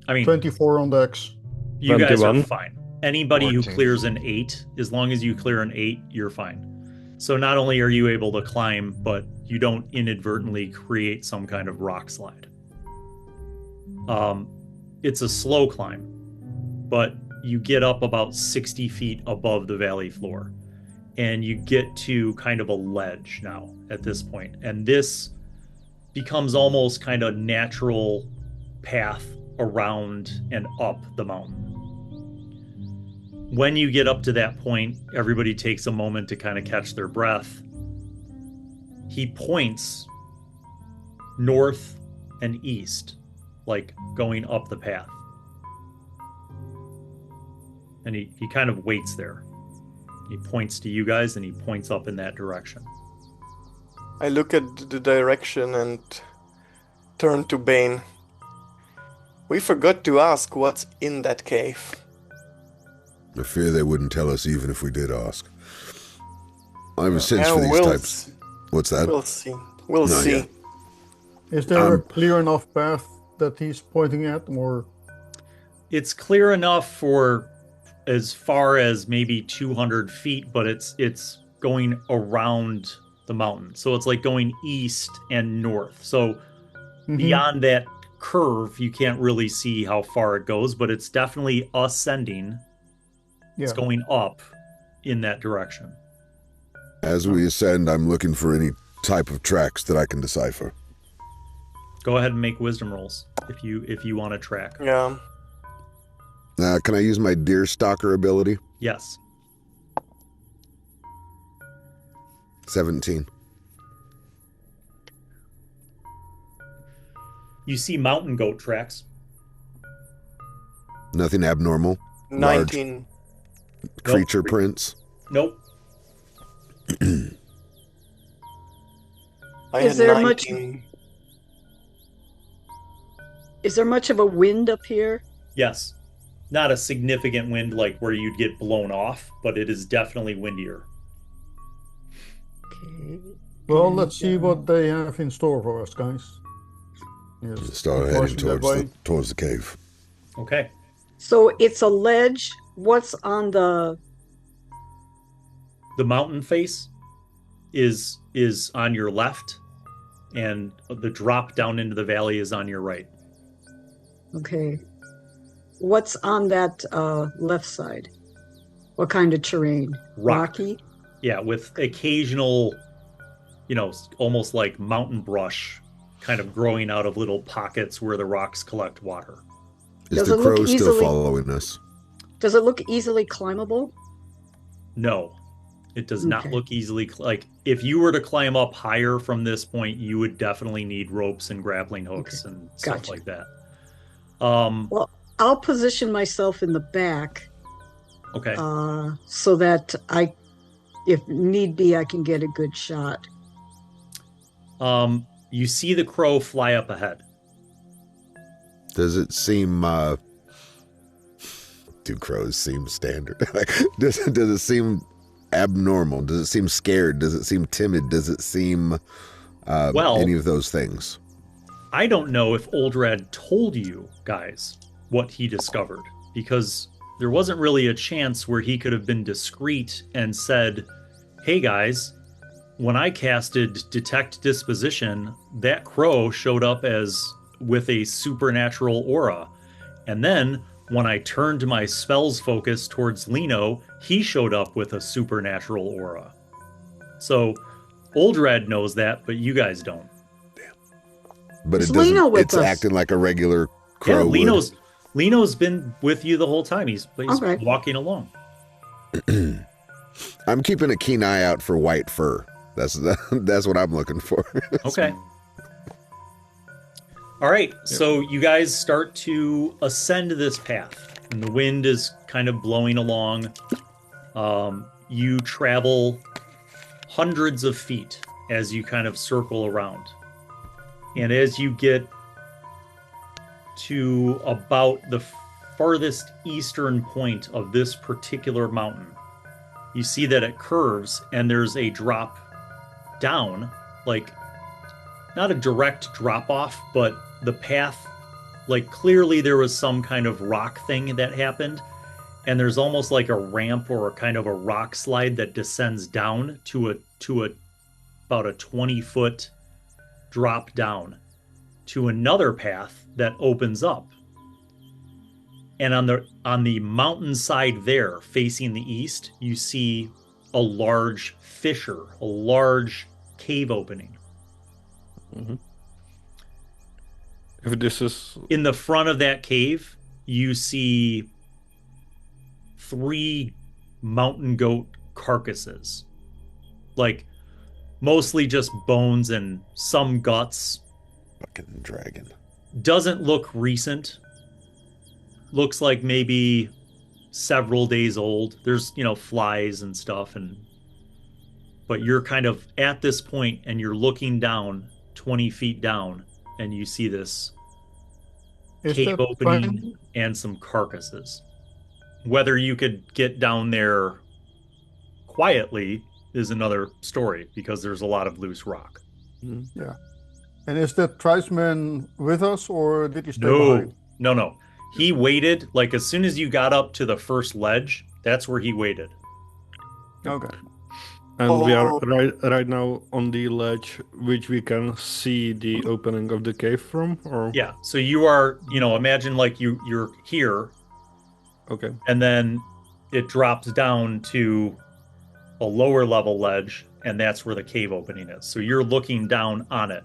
I mean, 24 on Dex. you guys are 21. fine. Anybody who 14. clears an 8, as long as you clear an 8, you're fine. So not only are you able to climb, but you don't inadvertently create some kind of rock slide. It's a slow climb, but you get up about 60 feet above the valley floor, and you get to kind of a ledge now at this point. And this becomes almost kind of natural path around and up the mountain. When you get up to that point, everybody takes a moment to kind of catch their breath. He points north and east, like going up the path. And he kind of waits there. He points to you guys and he points up in that direction. I look at the direction and turn to Bane. We forgot to ask what's in that cave. I fear they wouldn't tell us even if we did ask. I have a sense Yeah, for these we'll types. What's that? We'll see. We'll No, see. yeah. Is there a clear enough path that he's pointing at, or It's clear enough for as far as maybe 200 feet, but it's going around the mountain. So it's like going east and north. So beyond that curve, you can't really see how far it goes, but it's definitely ascending. It's going up in that direction. As we ascend, I'm looking for any type of tracks that I can decipher. Go ahead and make wisdom rolls if you want to track. Yeah. Can I use my deer stalker ability? Yes. 17. You see mountain goat tracks. Nothing abnormal. 19. Creature prints. Nope. I Is had there much- 19. Is there much of a wind up here? Yes. Not a significant wind like where you'd get blown off, but it is definitely windier. Okay. well, let's see what they have in store for us, guys. Yes, Start heading marching that way. towards the cave. Okay. So it's a ledge. What's on the The mountain face is on your left, and the drop down into the valley is on your right. okay? What's on that left side? What kind of terrain? Rock. Rocky? Yeah, with occasional, almost like mountain brush kind of growing out of little pockets where the rocks collect water. Is Does the it look crow still easily- following us? Does it look easily climbable? No, it does not Okay. look easily. Like if you were to climb up higher from this point, you would definitely need ropes and grappling hooks and stuff Gotcha. like that. Well, I'll position myself in the back Okay. so that if need be, I can get a good shot. You see the crow fly up ahead. Does it seem do crows seem standard? does it seem abnormal? Does it seem scared? Does it seem timid? Does it seem Well- any of those things? I don't know if Oldrad told you guys, what he discovered, because there wasn't really a chance where he could have been discreet and said, hey guys, when I casted Detect Disposition, that crow showed up as with a supernatural aura. And then when I turned my spells focus towards Lino, he showed up with a supernatural aura. So Oldrad knows that, but you guys don't. But Is it doesn't. Lino with It's us? acting like a regular crow. Yeah, would. Lino's been with you the whole time. He's Okay. walking along. I'm keeping a keen eye out for white fur. That's what I'm looking for. Okay. All right, so you guys start to ascend this path, and the wind is kind of blowing along. You travel hundreds of feet as you kind of circle around. And as you get to about the farthest eastern point of this particular mountain, you see that it curves and there's a drop down, like not a direct drop off, but the path, like clearly there was some kind of rock thing that happened, and there's almost like a ramp or a kind of a rock slide that descends down to about a 20-foot drop down to another path that opens up. And on the mountainside there, facing the east, you see a large fissure, a large cave opening. Mm-hmm. If this is In the front of that cave, you see 3 mountain goat carcasses. Like, mostly just bones and some guts. Fucking dragon. Doesn't look recent. Looks like maybe several days old. There's, flies and stuff, but you're kind of at this point and you're looking down 20 feet down and you see this Is cave that opening fine? and some carcasses. Whether you could get down there quietly is another story, because there's a lot of loose rock. Yeah. And is that tribesman with us, or did he stay behind? No. He waited, like as soon as you got up to the first ledge, that's where he waited. Okay. and we are right now on the ledge which we can see the opening of the cave from, or Yeah, so you are, imagine like you're here, okay. and then it drops down to a lower level ledge, and that's where the cave opening is. So you're looking down on it.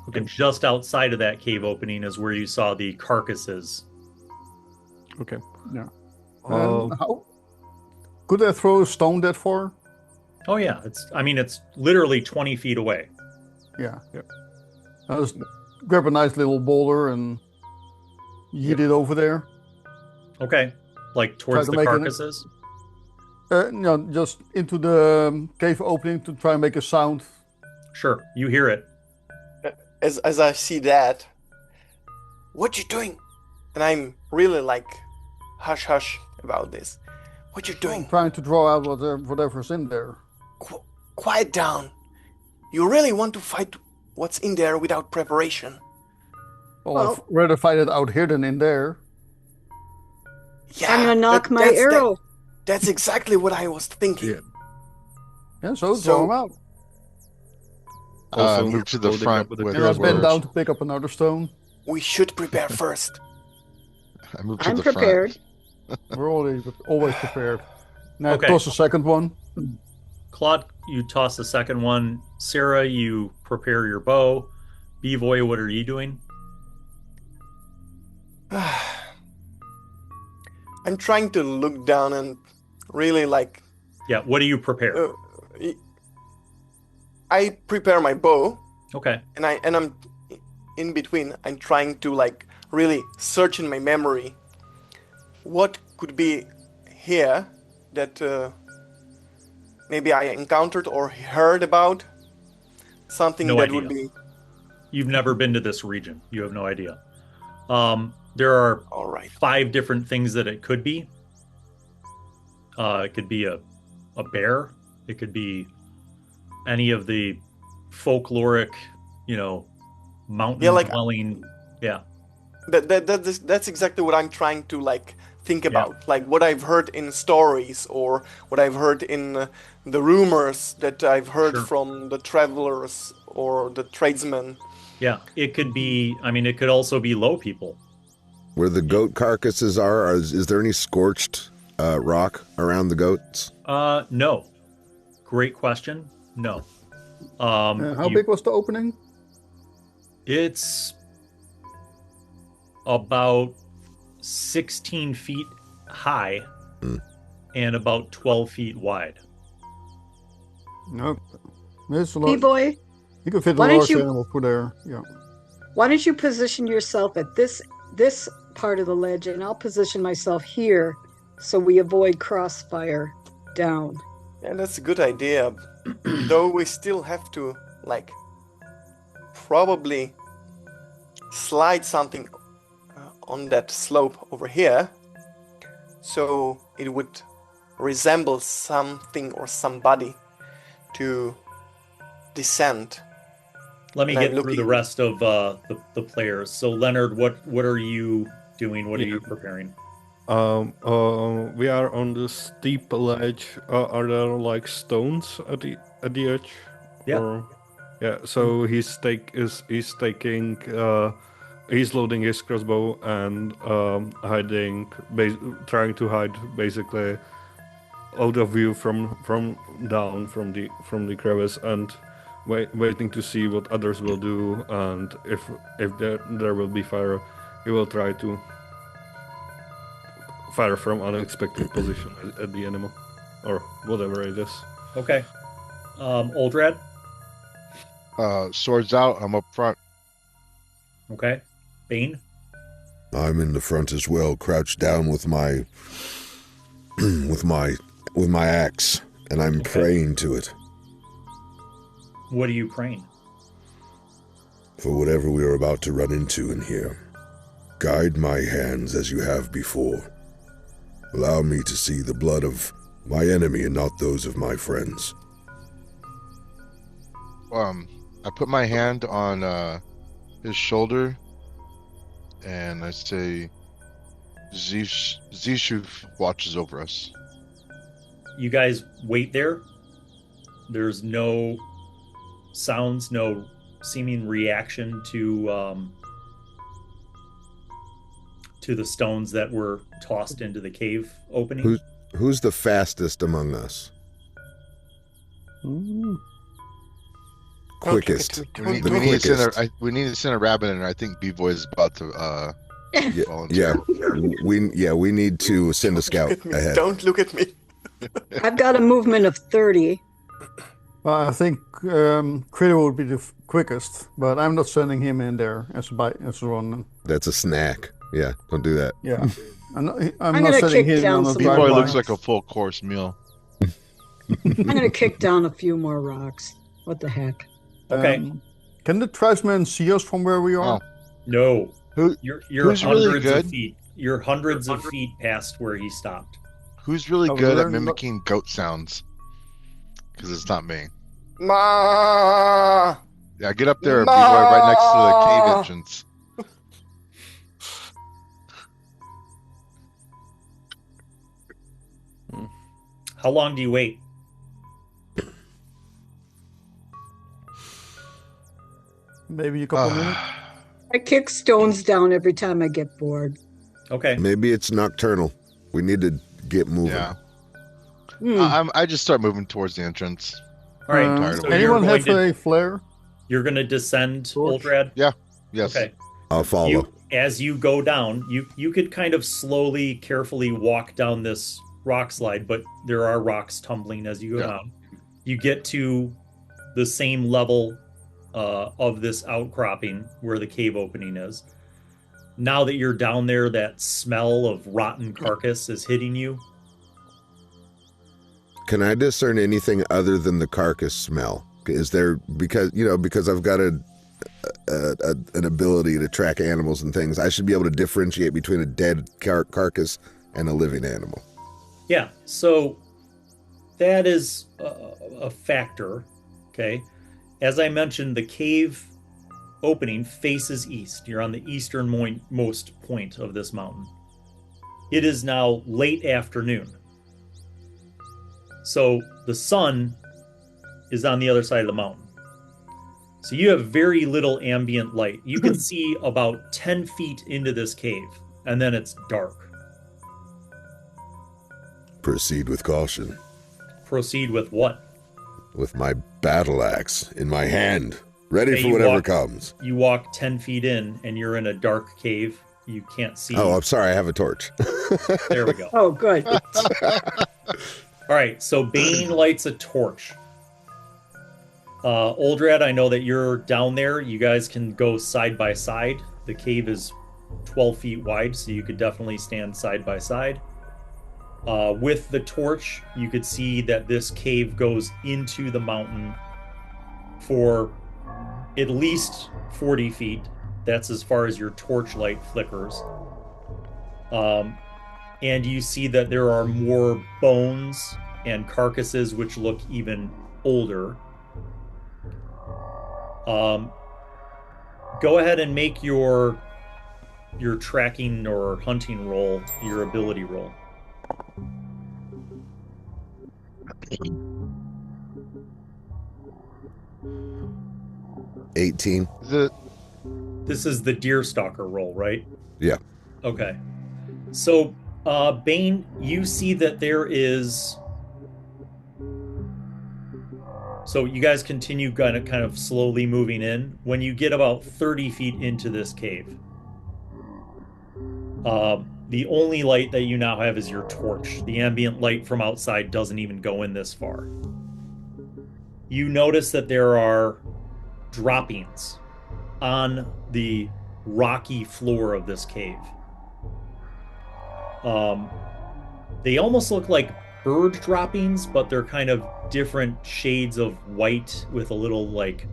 Okay. And just outside of that cave opening is where you saw the carcasses. Okay. Yeah. Uh, How could I throw a stone that far? Oh yeah, it's literally 20 feet away. Yeah. Yeah. I just grab a nice little boulder and yeet it over there. Okay. Like towards to the make it- carcasses? Just into the cave opening to try and make a sound. Sure, you hear it. As I see that, what you doing? And I'm really like hush hush about this. What you I'm doing? trying to draw out whatever's in there. Quiet down. You really want to fight what's in there without preparation? Well, I'd rather fight it out here than in there. Yeah, I'm gonna knock my arrow. That's exactly what I was thinking. Yeah. Yeah, so So- draw them out. Also Move to the holding front up with the with And I crossbow. bend down to pick up another stone. We should prepare first. I move to I'm the prepared. We're always prepared. Now Okay. toss a second one. Claude, you toss the second one. Sarah, you prepare your bow. Bivoj, what are you doing? I'm trying to look down and really like Yeah, what do you prepare? I prepare my bow Okay. and I'm in between. I'm trying to like really search in my memory what could be here that maybe I encountered or heard about. Something No that idea. would be You've never been to this region. You have no idea. There are all right. 5 different things that it could be. It could be a bear. It could be any of the folkloric, mountain Yeah, like- dwelling. Yeah. That's exactly what I'm trying to like think about, like what I've heard in stories or what I've heard in the rumors that I've heard Sure. from the travelers or the tradesmen. Yeah, it could be, I mean, it could also be low people. Where the goat carcasses are, is there any scorched rock around the goats? No. Great question. No. How big was the opening? It's about 16 feet high and about 12 feet wide. No, it's a lot. Bivoj, You could fit a why don't large you- animal through there. Yeah. why don't you position yourself at this part of the ledge, and I'll position myself here so we avoid crossfire down. Yeah, that's a good idea. Though we still have to like probably slide something on that slope over here, so it would resemble something or somebody to descend. Let me And I'm get through the looking- rest of the players. So, Leonard, what are you doing? What are you preparing? We are on the steep ledge. Are there like stones at the edge? Yeah. Yeah. So he's taking. He's loading his crossbow and hiding, trying to hide basically out of view from down from the crevice and waiting to see what others will do, and if there will be fire, he will try to fire from unexpected position at the animal or whatever it is. Okay. Oldrad? Swords out. I'm up front. Okay. Bane? I'm in the front as well, crouched down with my with my axe, and I'm praying to it What are you praying? for whatever we are about to run into in here. Guide my hands as you have before. Allow me to see the blood of my enemy and not those of my friends. I put my hand on his shoulder, and I say, Zishu watches over us. You guys wait there. There's no sounds, no seeming reaction to the stones that were tossed into the cave opening. Who's the fastest among us? Quickest. We The need to quickest. we need to send a rabbit in, and I think Bivoj is about to volunteer. Yeah, we need to send a scout Look at me. ahead. Don't look at me. I've got a movement of 30. Well, I think Critter would be the quickest, but I'm not sending him in there as one. That's a snack. Yeah, don't do that. Yeah, I'm not gonna sending kick him down on the some drive Bivoj more by. looks like a full course meal. I'm going to kick down a few more rocks. What the heck? Okay. Can the tribesmen see us from where we are? Oh. No. Who- You're who's really hundreds of good? feet. You're hundreds of feet past where he stopped. Who's really Oh, good they're at not- mimicking goat sounds? Because it's not me. Ma! Yeah, get up there, Bivoj, right next to the cave entrance. How long do you wait? Maybe a couple minutes. I kick stones down every time I get bored. Okay. Maybe it's nocturnal. We need to get moving. Yeah. Hmm. I just start moving towards the entrance. All right. tired of So it. Anyone you're have going, a flare? you're going to descend, Torch? Oldrad? Yes. Okay. I'll follow. As you go down, you could kind of slowly, carefully walk down this rock slide, but there are rocks tumbling as you go Yeah. down. You get to the same level of this outcropping where the cave opening is. Now that you're down there, that smell of rotten carcass is hitting you. Can I discern anything other than the carcass smell? Is there, because I've got an ability to track animals and things, I should be able to differentiate between a dead carcass and a living animal. Yeah, so that is a factor, okay? As I mentioned, the cave opening faces east. You're on the easternmost point of this mountain. It is now late afternoon. So the sun is on the other side of the mountain. So you have very little ambient light. You can see about 10 feet into this cave, and then it's dark. Proceed with caution. Proceed with what? With my battle axe in my hand, ready Okay, for you whatever walk- comes. You walk 10 feet in, and you're in a dark cave. You can't see. Oh, I'm sorry, I have a torch. There we go. Oh, good. All right, so Bane lights a torch. Oldrad, I know that you're down there. You guys can go side by side. The cave is 12 feet wide, so you could definitely stand side by side. With the torch, you could see that this cave goes into the mountain for at least 40 feet. That's as far as your torchlight flickers. And you see that there are more bones and carcasses which look even older. Go ahead and make your tracking or hunting roll, your ability roll. $18. Is it? This is the deer stalker roll, right? Yeah. Okay. So, Bane, you see that there is... So you guys continue kind of slowly moving in. When you get about 30 feet into this cave, the only light that you now have is your torch. The ambient light from outside doesn't even go in this far. You notice that there are droppings on the rocky floor of this cave. They almost look like bird droppings, but they're kind of different shades of white with a little like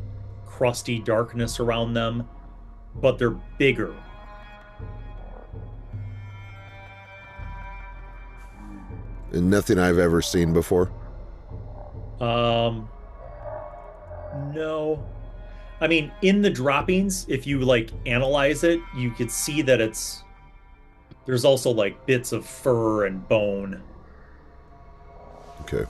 crusty darkness around them, but they're bigger. And nothing I've ever seen before. No. I mean, in the droppings, if you like analyze it, you could see that there's also like bits of fur and bone. Okay.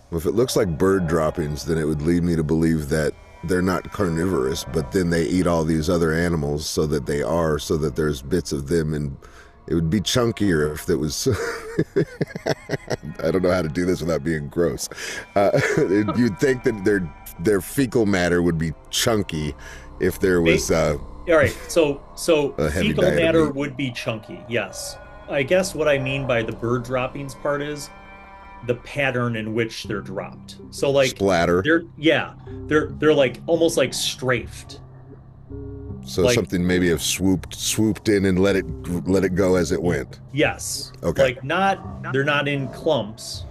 Well, if it looks like bird droppings, then it would lead me to believe that they're not carnivorous, but then they eat all these other animals so that there's bits of them, and it would be chunkier if it was... I don't know how to do this without being gross. You'd think that their fecal matter would be chunky if there was... all right, so a heavy fecal diet of matter meat. would be chunky, yes. I guess what I mean by the bird droppings part is the pattern in which they're dropped. So like splatter. They're like almost like strafed. So like- something maybe have swooped in and let it go as it went. Yes. Okay. Like they're not in clumps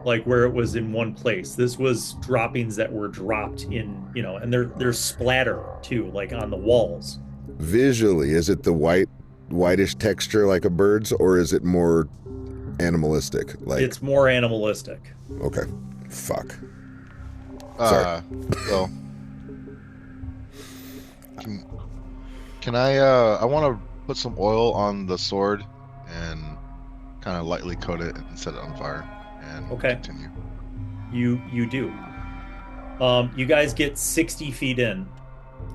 like where it was in one place. This was droppings that were dropped in, and they're splatter too, like on the walls. Visually, is it the whitish texture like a bird's, or is it more animalistic? Like It's more animalistic. okay, fuck. Sorry. So can I want to put some oil on the sword and kind of lightly coat it and set it on fire and Okay. continue. You do. You guys get 60 feet in,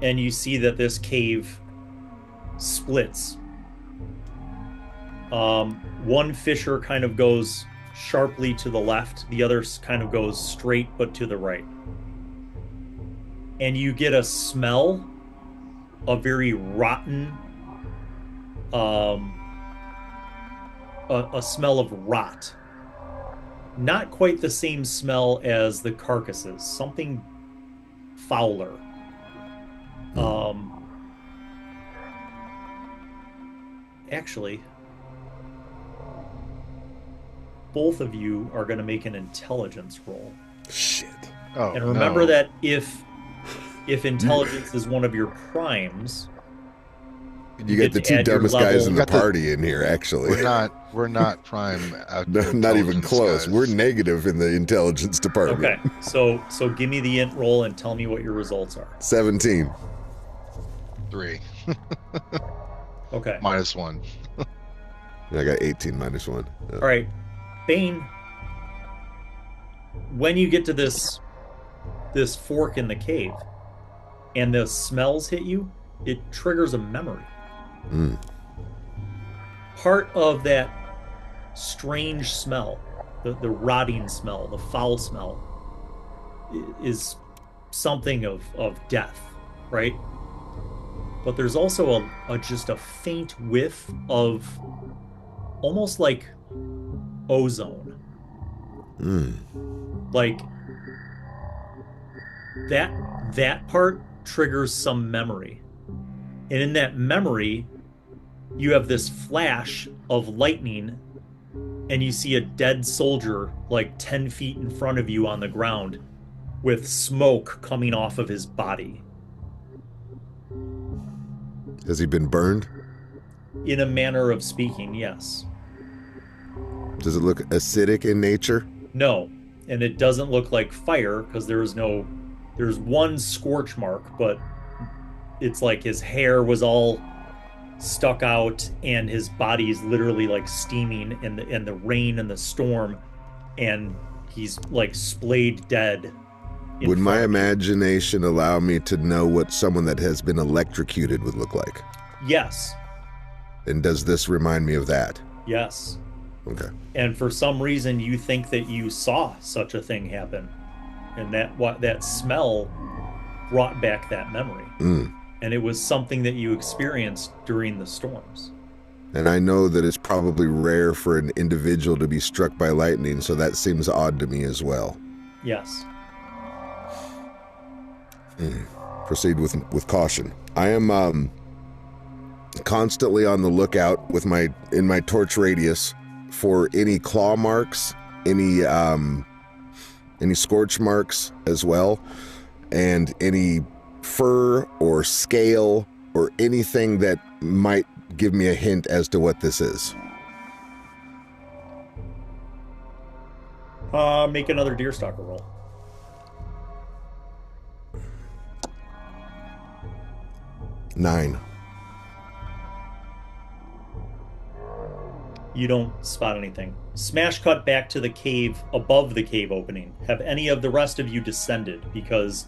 and you see that this cave splits. One fissure kind of goes sharply to the left, the other kind of goes straight but to the right. And you get a smell, a very rotten, a smell of rot. Not quite the same smell as the carcasses, something fouler. Actually, both of you are going to make an intelligence roll. Shit. Oh, And remember no. that if intelligence is one of your primes, You get the to two add your dumbest guys level. in You the got the- party in here, actually. We're not prime. Not even intelligence close. guys. We're negative in the intelligence department. okay. So give me the int roll and tell me what your results are. 17. 3. Okay. -1. I got 18 -1. All right. Bane, when you get to this fork in the cave and the smells hit you, it triggers a memory. Mm. Part of that strange smell, the rotting smell, the foul smell, is something of death, right? But there's also just a faint whiff of almost like ozone. Mm. Like that part triggers some memory. And in that memory, you have this flash of lightning and you see a dead soldier like 10 feet in front of you on the ground with smoke coming off of his body. Has he been burned? In a manner of speaking, yes. Does it look acidic in nature? No, and it doesn't look like fire because there's one scorch mark, but it's like his hair was all stuck out and his body's literally like steaming in the rain and the storm, and he's like splayed dead. Would my imagination allow me to know what someone that has been electrocuted would look like? Yes. And does this remind me of that? Yes. Okay. And for some reason you think that you saw such a thing happen, and that smell brought back that memory. Mm. And it was something that you experienced during the storms. And I know that it's probably rare for an individual to be struck by lightning, so that seems odd to me as well. Yes. Proceed with caution. I am constantly on the lookout in my torch radius for any claw marks, any scorch marks as well, and any fur or scale or anything that might give me a hint as to what this is. Make another Deerstalker roll. Nine. You don't spot anything. Smash cut back to the cave above the cave opening. Have any of the rest of you descended? Because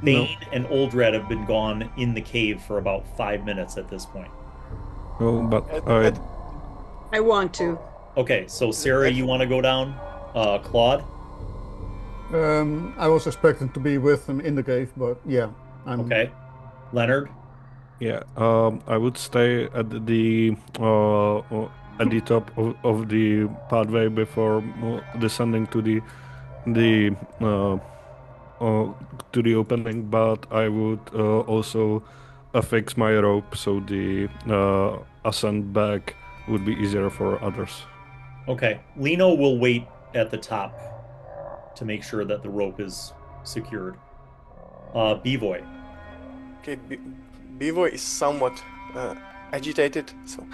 Bane and Oldrad have been gone in the cave for about 5 minutes at this point. Oh, but I want to. Okay, so Sarah, you want to go down? Claude? I was expecting to be with him in the cave, but yeah. Okay. Leonard? yeah, I would stay at the top of the pathway before descending to the opening, but I would also affix my rope so the ascent back would be easier for others. Okay. Lino will wait at the top to make sure that the rope is secured. Bivoj. Okay, Bivoj is somewhat agitated, so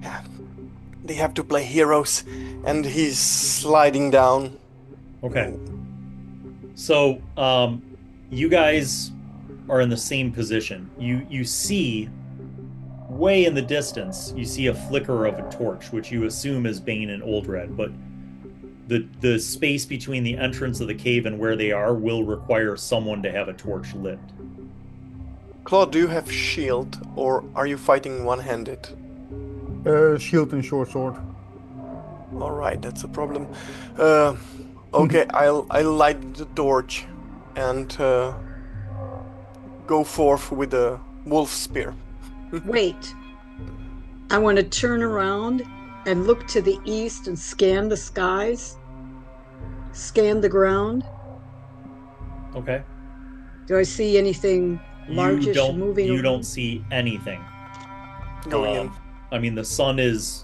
yeah, they have to play heroes, and he's sliding down. Okay. So, you guys are in the same position. You see, way in the distance, you see a flicker of a torch, which you assume is Bane and Oldrad, but the space between the entrance of the cave and where they are will require someone to have a torch lit. Claude, do you have shield, or are you fighting one-handed? Shield and short sword. All right, that's a problem. Okay, I'll light the torch and go forth with a wolf spear. Wait. I want to turn around and look to the east and scan the skies, scan the ground. Okay. Do I see anything largish moving? You don't see anything. Going in. I mean, the sun is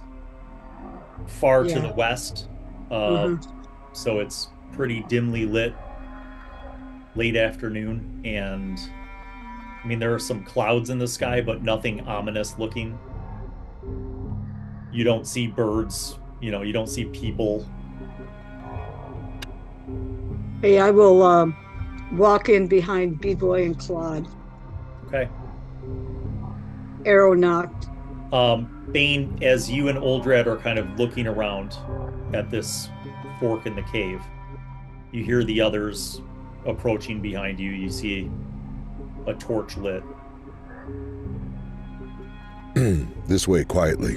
far to the west, so it's pretty dimly lit, late afternoon, and I mean, there are some clouds in the sky, but nothing ominous looking. You don't see birds, you don't see people. Hey, I will walk in behind Bivoj and Claude. Okay. Arrow knocked. Bane, as you and Oldrad are kind of looking around at this fork in the cave, you hear the others approaching behind you. You see a torch lit. This way, quietly.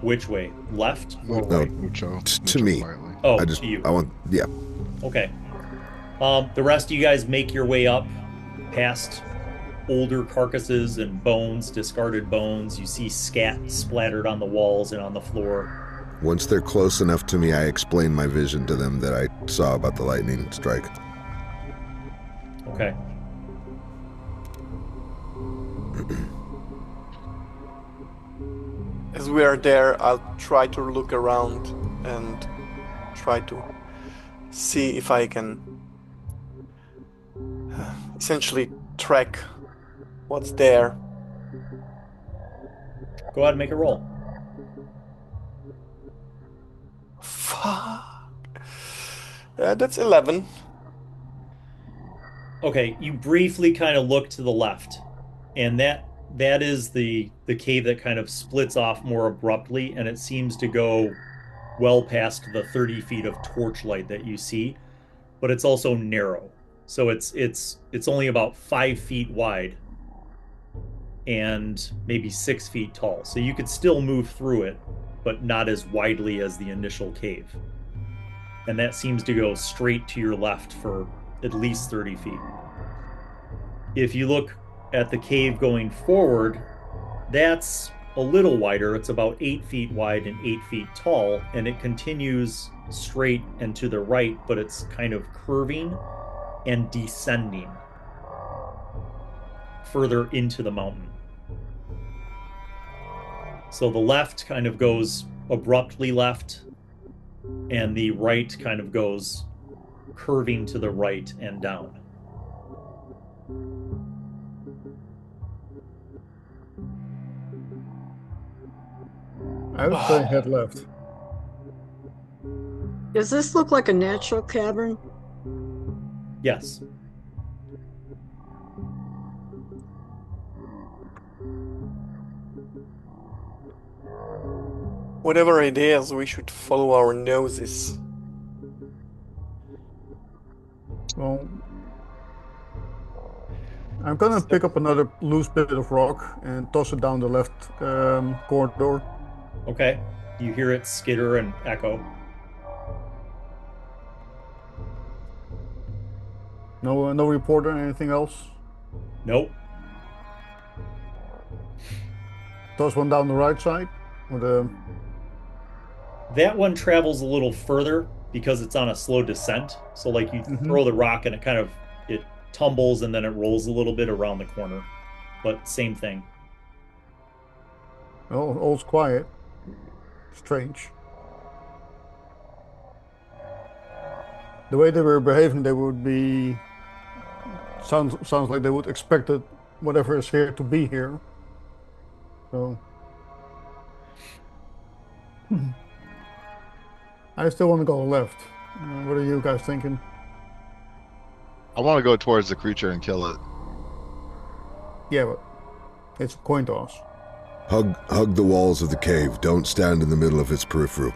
Which way? Left or No, right? Mucho. To Mucho me. quietly. Oh, I just, to you. I want, yeah. Okay. The rest of you guys make your way up past older carcasses and bones, discarded bones. You see scat splattered on the walls and on the floor. Once they're close enough to me, I explain my vision to them that I saw about the lightning strike. Okay. As we are there, I'll try to look around and try to see if I can essentially track what's there. Go ahead and make a roll. Fuck. That's 11. Okay, you briefly kind of look to the left, and that is the cave that kind of splits off more abruptly, and it seems to go well past the 30 feet of torchlight that you see, but it's also narrow. So it's only about 5 feet wide and maybe 6 feet tall. So you could still move through it, but not as widely as the initial cave. And that seems to go straight to your left for at least 30 feet. If you look at the cave going forward, that's a little wider. It's about 8 feet wide and 8 feet tall, and it continues straight and to the right, but it's kind of curving and descending further into the mountain. So the left kind of goes abruptly left, and the right kind of goes curving to the right and down. I would say head left. Does this look like a natural cavern? Yes. Whatever it is, we should follow our noses. Well, I'm gonna pick up another loose bit of rock and toss it down the left corridor. Okay. You hear it skitter and echo. No report or anything else. Nope. Toss one down the right side, or the. That one travels a little further because it's on a slow descent. So like you throw the rock and it tumbles and then it rolls a little bit around the corner. But same thing. Well, all's quiet. Strange. The way they were behaving, they would be. Sounds like they would expect that whatever is here to be here. So. I still want to go left. What are you guys thinking? I want to go towards the creature and kill it. Yeah, but it's a coin toss. Hug the walls of the cave. Don't stand in the middle of its peripheral.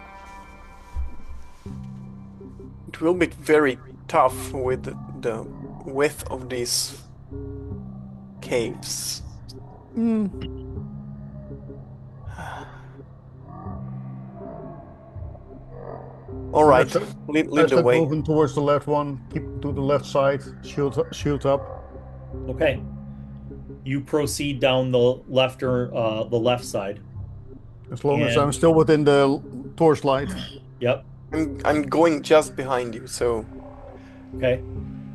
It will be very tough with the width of these caves. All right, lead the way. Moving towards the left one. Keep to the left side. Shield up. Okay. You proceed down the left or the left side. As long as I'm still within the torchlight. Yep. I'm going just behind you, so okay.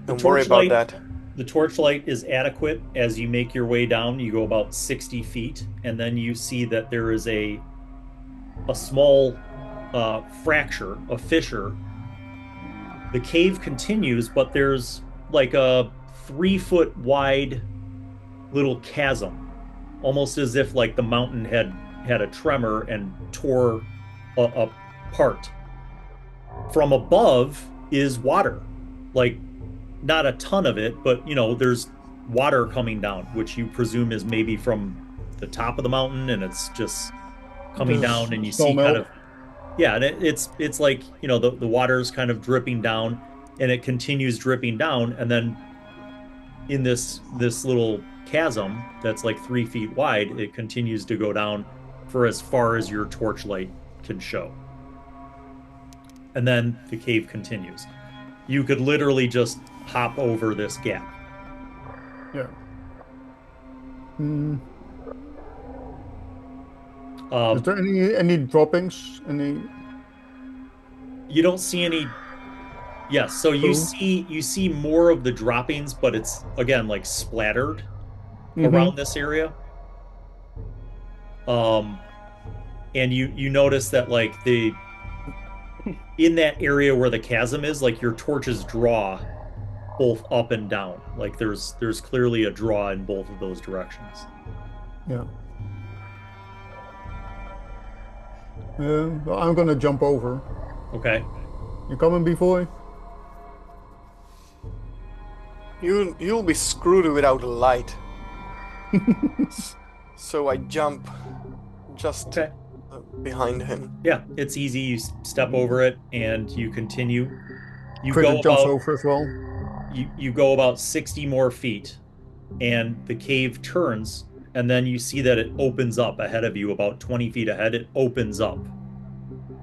Don't worry about that. The torchlight is adequate as you make your way down. You go about 60 feet, and then you see that there is a small fracture, a fissure. The cave continues, but there's like a 3-foot wide little chasm, almost as if like the mountain had a tremor and tore apart. From above is water, like not a ton of it, but there's water coming down, which you presume is maybe from the top of the mountain, and it's just coming down, and you see kind of, yeah, and it's like, you know, the water's kind of dripping down, and it continues dripping down, and then in this little chasm that's like 3 feet wide, it continues to go down for as far as your torchlight can show. And then the cave continues. You could literally just hop over this gap. Yeah. Is there any droppings? Any? You don't see any. Yes, so you see more of the droppings, but it's again like splattered around this area. And you notice that like in that area where the chasm is, like your torches draw both up and down. Like there's clearly a draw in both of those directions. Yeah. Well, I'm gonna jump over. Okay. You coming, Bivoj? You'll be screwed without a light. So I jump just behind him. Yeah, it's easy. You step over it and you continue. You Cricket jumps over as well. You go about 60 more feet, and the cave turns, and then you see that it opens up ahead of you, about 20 feet ahead. It opens up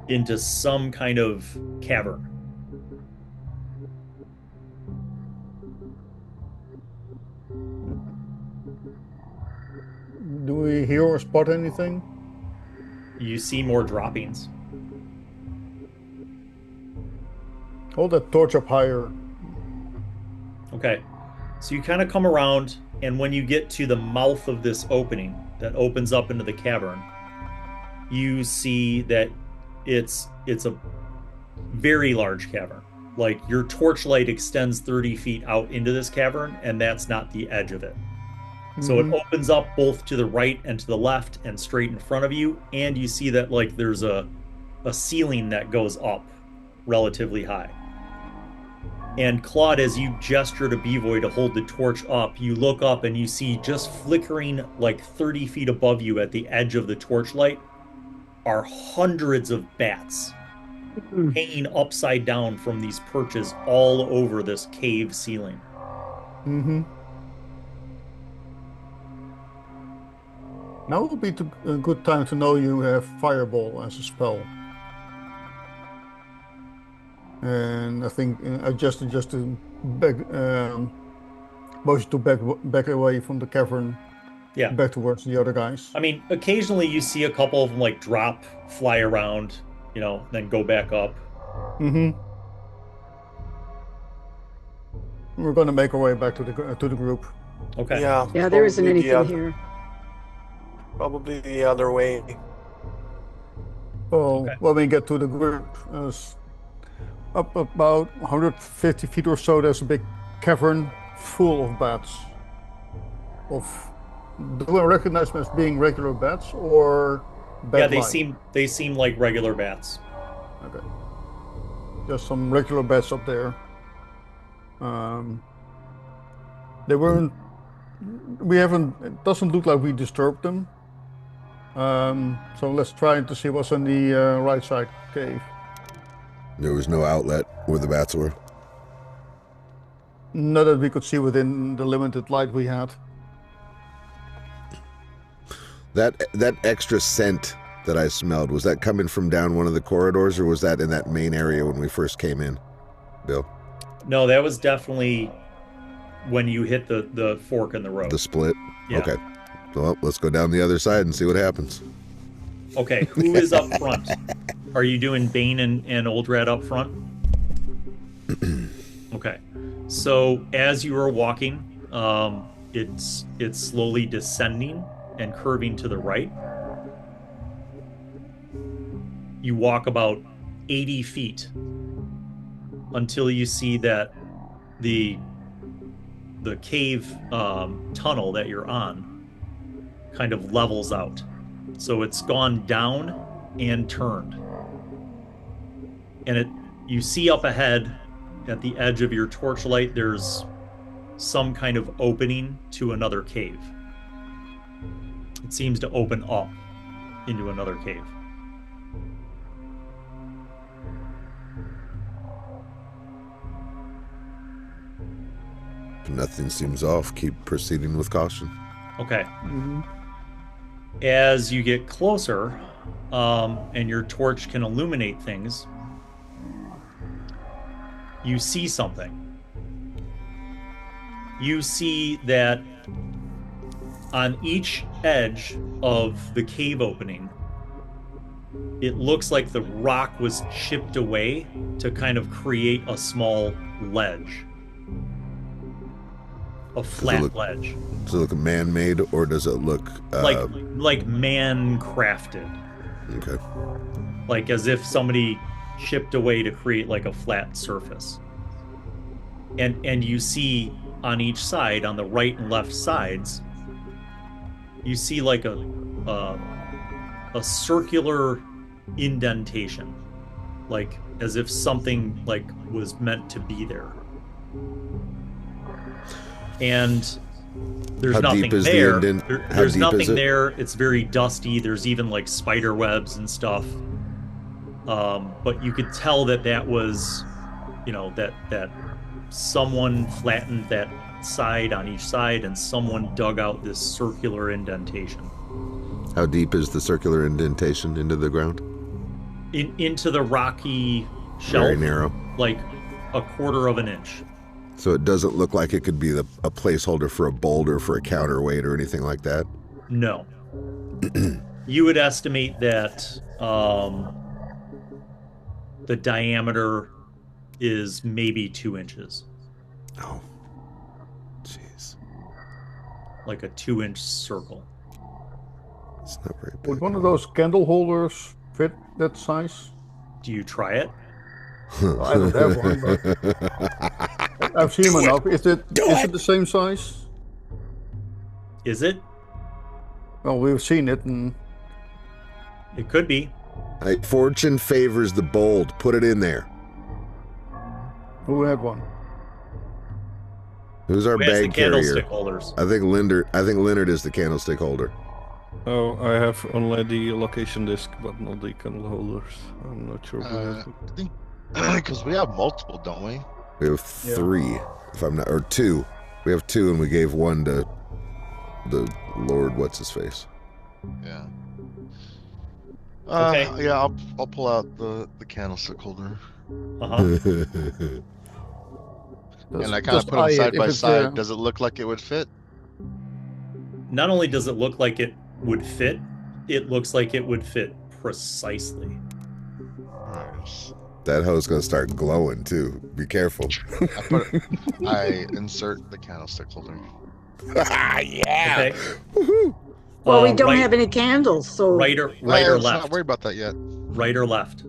into some kind of cavern. Do we hear or spot anything? You see more droppings. Hold that torch up higher. Okay, so you kind of come around, and when you get to the mouth of this opening that opens up into the cavern, you see that it's a very large cavern. Like your torchlight extends 30 feet out into this cavern, and that's not the edge of it. So it opens up both to the right and to the left and straight in front of you, and you see that like there's a ceiling that goes up relatively high. And Claude, as you gesture to Bivoj to hold the torch up, you look up and you see just flickering like 30 feet above you at the edge of the torchlight are hundreds of bats hanging upside down from these perches all over this cave ceiling. Now would be a good time to know you have Fireball as a spell. And I think I just to back, motion to back away from the cavern. Yeah. Back towards the other guys. I mean, occasionally you see a couple of them like drop, fly around, you know, then go back up. We're going to make our way back to the group. Okay. Yeah, there isn't anything here. Probably the other way. Well, when we get to the group, up about 150 feet or so, there's a big cavern full of bats. Do I recognize them as being regular bats or bat? Yeah, they seem like regular bats. Okay. Just some regular bats up there. They weren't. It doesn't look like we disturbed them. So let's try to see what's in the right side cave. There was no outlet where the bats were? Not that we could see within the limited light we had. That extra scent that I smelled, was that coming from down one of the corridors, or was that in that main area when we first came in, Bill? No, that was definitely when you hit the fork in the road. The split? Yeah. Okay. Well, let's go down the other side and see what happens. Okay, who is up front? Are you doing Bane and Oldrad up front? Okay. So as you are walking, it's slowly descending and curving to the right. You walk about 80 feet until you see that the cave tunnel that you're on kind of levels out. So it's gone down and turned. And you see up ahead at the edge of your torchlight, there's some kind of opening to another cave. It seems to open up into another cave. If nothing seems off, keep proceeding with caution. Okay. As you get closer, and your torch can illuminate things, you see something. You see that on each edge of the cave opening, it looks like the rock was chipped away to kind of create a small ledge. A flat ledge. Does it look man-made, or does it look like man-crafted? Okay. Like as if somebody chipped away to create like a flat surface. And you see on each side, on the right and left sides, you see like a circular indentation, like as if something like was meant to be there. And there's How nothing deep is there. the There's deep nothing is it? there. It's very dusty. There's even like spider webs and stuff. But you could tell that was, that someone flattened that side on each side and someone dug out this circular indentation. How deep is the circular indentation into the ground? Into the rocky shelf. Very narrow. Like a quarter of an inch. So it doesn't look like it could be a placeholder for a boulder, for a counterweight, or anything like that? No. You would estimate that the diameter is maybe 2 inches. Oh. Jeez. Like a 2-inch circle. It's not very big. Would one of those candle holders fit that size? Do you try it? Well, I don't have one, but I've seen them enough. Is it the same size? Is it? Well, we've seen it, and It could be. Fortune favors the bold. Put it in there. who had one? Who's our Who has the bag carrier? candlestick holders? I think Leonard is the candlestick holder. Oh, I have only the location disc, but not the candle holders. I'm not sure. I think because we have multiple, don't we? We have 3, if I'm not, or 2. We have 2, and we gave one to the Lord. What's his face? Yeah. Okay. Yeah, I'll pull out the candlestick holder, Uh-huh. and I kind of put them side by side. Does it look like it would fit? Not only does it look like it would fit, it looks like it would fit precisely. Nice. That hoe's gonna start glowing too. Be careful. I insert the candlestick holder. Yeah. Okay. Woohoo. Well, we don't right- have any candles, so Right or Let's left? not worry about that yet. Right or left?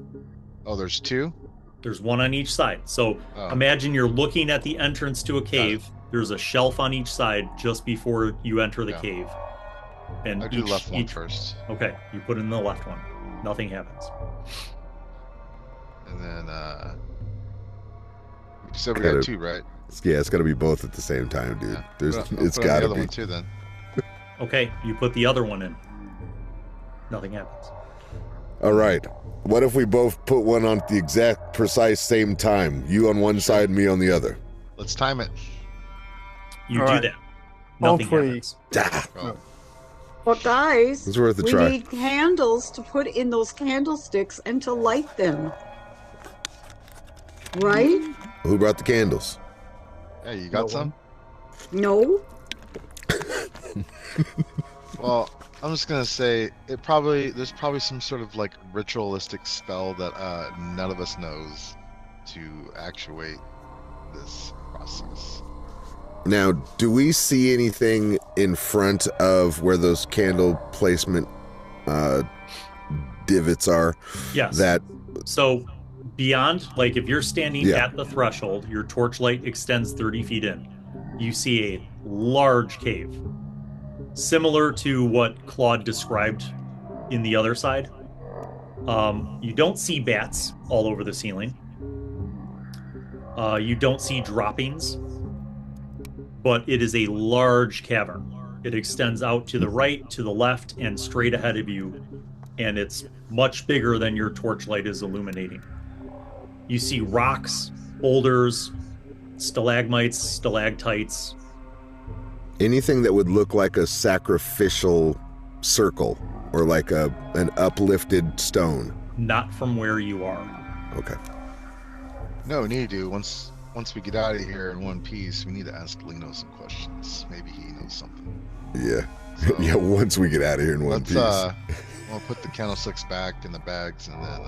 Oh, there's 2. There's one on each side. So Oh. imagine you're looking at the entrance to a cave. There's a shelf on each side just before you enter the Yeah. cave. And I'll do the left one first, Okay, you put in the left one. Nothing happens. and then you said we got 2, right? Yeah, it's gotta be both at the same time, dude. Yeah. There's, I'll it's put in the gotta other be. one too then. Okay, you put the other one in. Nothing happens. All right. What if we both put one on at the exact, precise same time? You on one side, me on the other. Let's time it. You All do right. that. All Nothing three. happens. Ah, Oh. but guys, it's worth a we try. need candles to put in those candlesticks and to light them. Right? Who brought the candles? Hey, you got No some? No? Well, I'm just gonna say there's probably some sort of like ritualistic spell that none of us knows to actuate this process. Now, do we see anything in front of where those candle placement divots are? Yes. That So beyond, like if you're standing Yeah. at the threshold, your torchlight extends 30 feet in. You see a large cave. Similar to what Claude described in the other side. You don't see bats all over the ceiling. You don't see droppings. but it is a large cavern. It extends out to the right, to the left, and straight ahead of you, and it's much bigger than your torchlight is illuminating. You see rocks, boulders, stalagmites, stalactites. Anything that would look like a sacrificial circle or like an uplifted stone. Not from where you are. Okay. No, we need to do once we get out of here in one piece. We need to ask Lino some questions. Maybe he knows something. Yeah. So, yeah. Once we get out of here in one piece. We'll put the candlesticks back in the bags, and then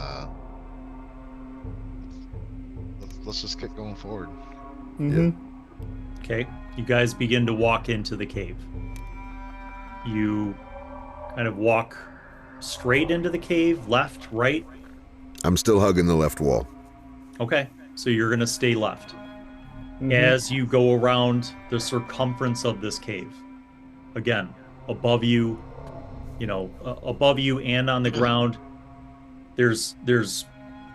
let's just get going forward. Mm-hmm. Okay. You guys begin to walk into the cave. You kind of walk straight into the cave, left, right. I'm still hugging the left wall. Okay. So you're going to stay left. As you go around the circumference of this cave. Again, above you, above you and on the ground, there's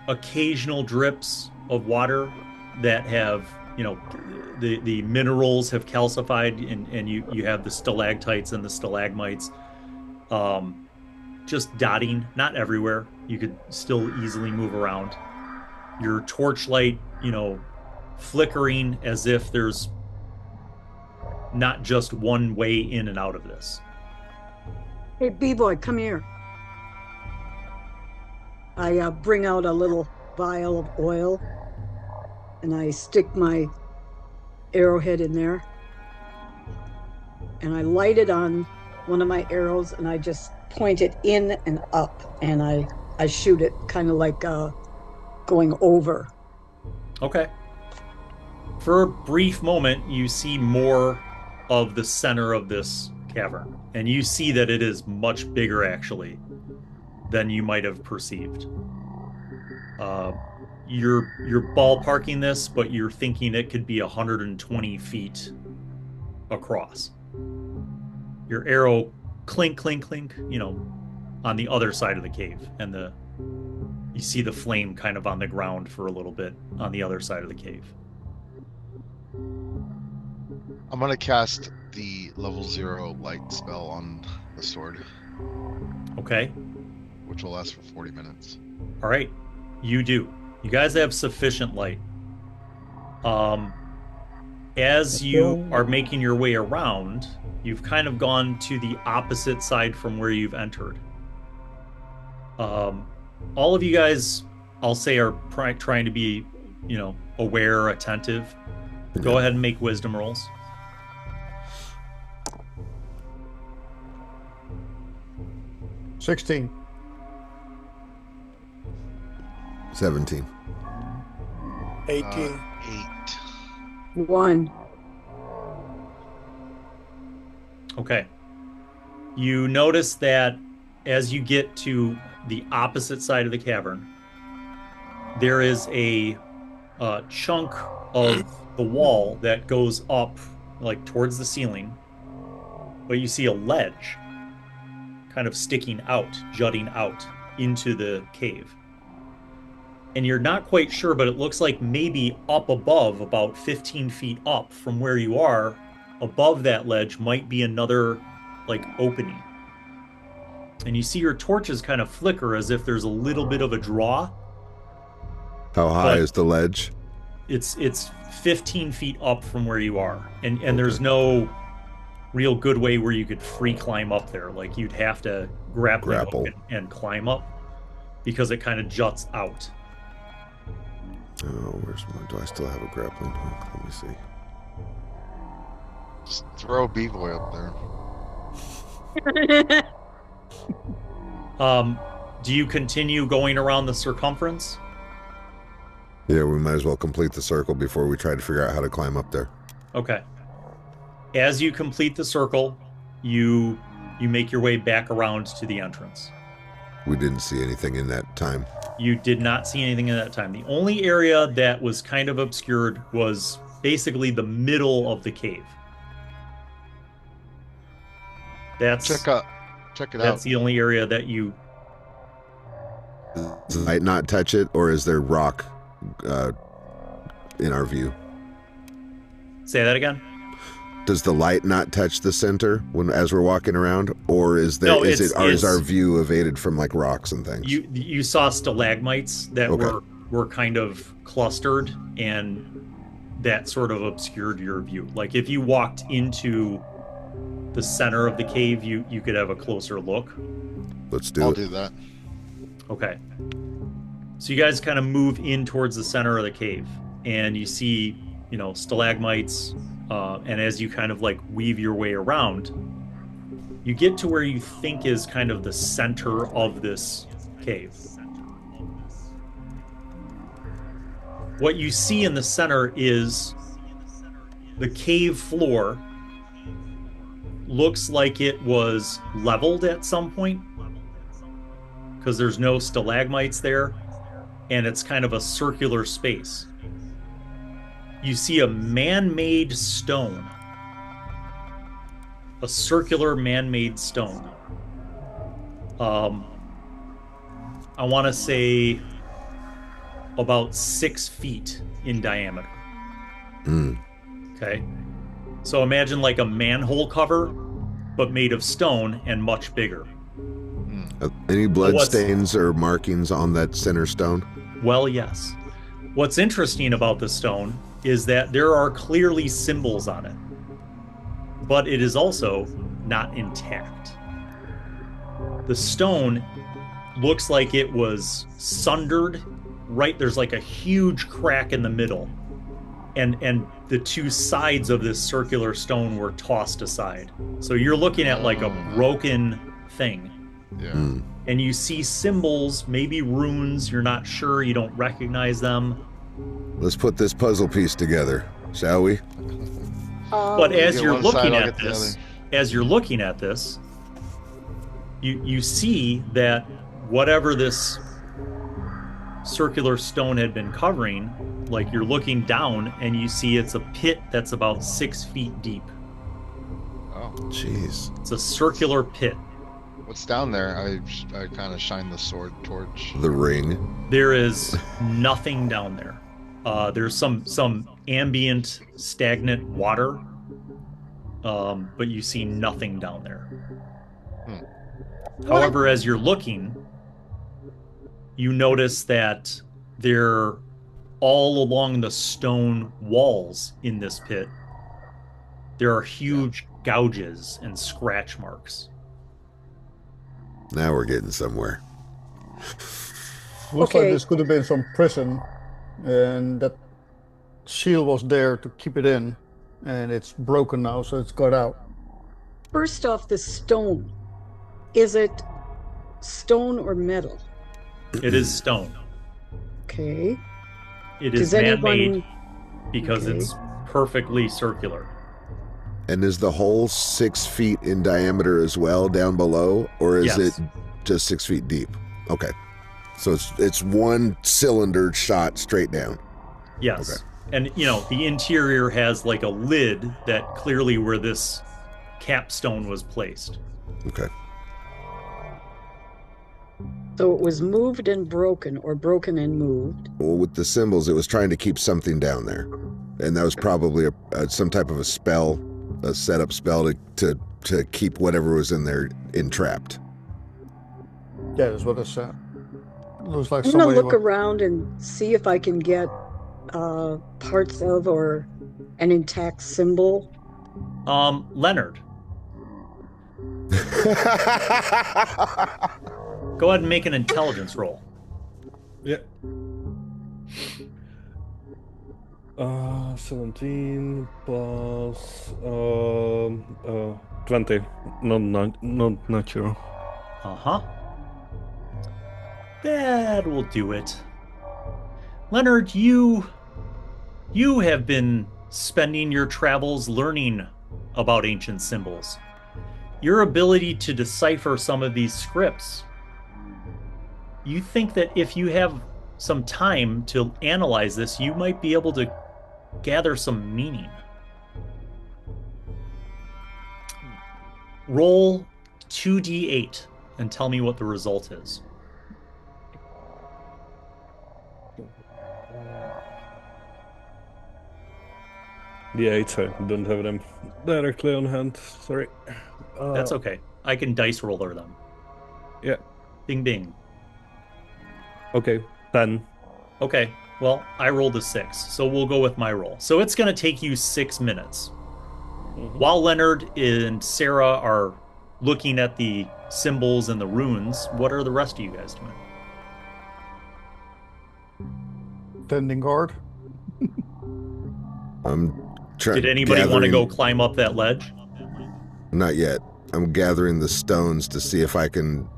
occasional drips of water that have, the minerals have calcified, and you have the stalactites and the stalagmites just dotting, not everywhere. You could still easily move around. Your torchlight, flickering as if there's not just one way in and out of this. Hey, Bivoj, come here. I bring out a little vial of oil, and I stick my arrowhead in there, and I light it on one of my arrows, and I just point it in and up, and I shoot it kind of like going over. Okay. For a brief moment, you see more of the center of this cavern, and you see that it is much bigger, actually, than you might have perceived. You're ballparking this, but you're thinking it could be 120 feet across. Your arrow clink, clink, clink, on the other side of the cave, and you see the flame kind of on the ground for a little bit on the other side of the cave. I'm gonna cast the level 0 light spell on the sword. Okay. Which will last for 40 minutes. All right. You do. You guys have sufficient light. As you are making your way around, you've kind of gone to the opposite side from where you've entered. All of you guys, I'll say, are trying to be, aware, attentive. Go ahead and make wisdom rolls. 16. 17. 18. 8. 1. Okay. You notice that as you get to the opposite side of the cavern, there is a chunk of the wall that goes up like towards the ceiling, but you see a ledge kind of sticking out, jutting out into the cave. And you're not quite sure, but it looks like maybe up above, about 15 feet up from where you are, above that ledge might be another opening. And you see your torches kind of flicker as if there's a little bit of a draw. How high is the ledge? It's 15 feet up from where you are. And there's no real good way where you could free climb up there. Like, you'd have to grapple and climb up because it kind of juts out. Oh, do I still have a grappling hook? Let me see. Just throw Bivoj up there. Do you continue going around the circumference? Yeah, we might as well complete the circle before we try to figure out how to climb up there. Okay. As you complete the circle, you make your way back around to the entrance. We didn't see anything in that time. You did not see anything in that time. The only area that was kind of obscured was basically the middle of the cave. Check it out. That's the only area that you... Does light not touch it, or is there rock in our view? Say that again? Does the light not touch the center as we're walking around, or is our view evaded from like rocks and things? You saw stalagmites that were kind of clustered, and that sort of obscured your view. Like if you walked into the center of the cave, you could have a closer look. I'll do that. Okay. So you guys kind of move in towards the center of the cave, and you see, stalagmites. And as you kind of like weave your way around, you get to where you think is kind of the center of this cave. What you see in the center is the cave floor looks like it was leveled at some point because there's no stalagmites there, and it's kind of a circular space. You see a man-made stone, a circular man-made stone. I want to say about 6 feet in diameter. Okay. So imagine like a manhole cover, but made of stone and much bigger. Any blood stains or markings on that center stone? Well, yes. What's interesting about the stone is that there are clearly symbols on it, but it is also not intact. The stone looks like it was sundered, right? There's like a huge crack in the middle, and the two sides of this circular stone were tossed aside. So you're looking at like a broken thing. Yeah. And you see symbols, maybe runes, you're not sure, you don't recognize them. Let's put this puzzle piece together, shall we? But as you're looking at this, you see that whatever this circular stone had been covering, like you're looking down and you see it's a pit that's about 6 feet deep. Oh, jeez! It's a circular pit. What's down there? I kind of shine the sword torch. The ring. There is nothing down there. There's some ambient, stagnant water, but you see nothing down there. However, as you're looking, you notice that there, all along the stone walls in this pit, there are huge gouges and scratch marks. Now we're getting somewhere. Looks like this could have been some prison, and that shield was there to keep it in, and it's broken now, so it's got out. First off, the stone. Is it stone or metal? It is stone. Okay. It is man-made because it's perfectly circular. And is the hole 6 feet in diameter as well down below, or is it just 6 feet deep? Okay, so it's one cylinder shot straight down. Yes, okay. And the interior has like a lid that clearly where this capstone was placed. Okay. So it was moved and broken, or broken and moved. Well, with the symbols, it was trying to keep something down there, and that was probably some type of a spell. A setup spell to keep whatever was in there entrapped. Yeah, that's what I said. Looks like I'm gonna look around and see if I can get parts of or an intact symbol. Leonard. Go ahead and make an intelligence roll. Yeah. 17 plus 20. Not natural. That will do it. Leonard, you have been spending your travels learning about ancient symbols. Your ability to decipher some of these scripts, you think that if you have some time to analyze this, you might be able to gather some meaning. Roll 2d8 and tell me what the result is. The 8s, I don't have them directly on hand. Sorry. That's okay. I can dice roller them. Yeah. Bing, bing. Okay, 10. Okay, well, I rolled a 6, so we'll go with my roll. So it's going to take you 6 minutes. While Leonard and Sarah are looking at the symbols and the runes, what are the rest of you guys doing? Tending guard. I'm trying. Did anybody want to go climb up that ledge? Not yet. I'm gathering the stones to see if I can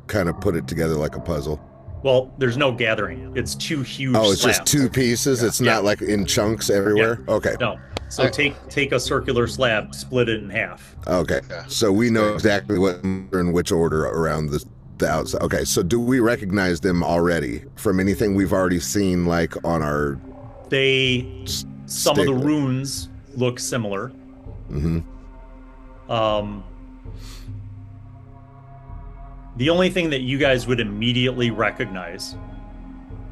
kind of put it together like a puzzle. Well, there's no gathering. It's 2 huge Oh, it's slabs. just 2 pieces? It's not like in chunks everywhere? Yeah. Okay. No. So take a circular slab, split it in half. Okay. So we know exactly what in which order around the outside. Okay, so do we recognize them already from anything we've already seen, like on our... Some of the runes look similar. Mm-hmm. The only thing that you guys would immediately recognize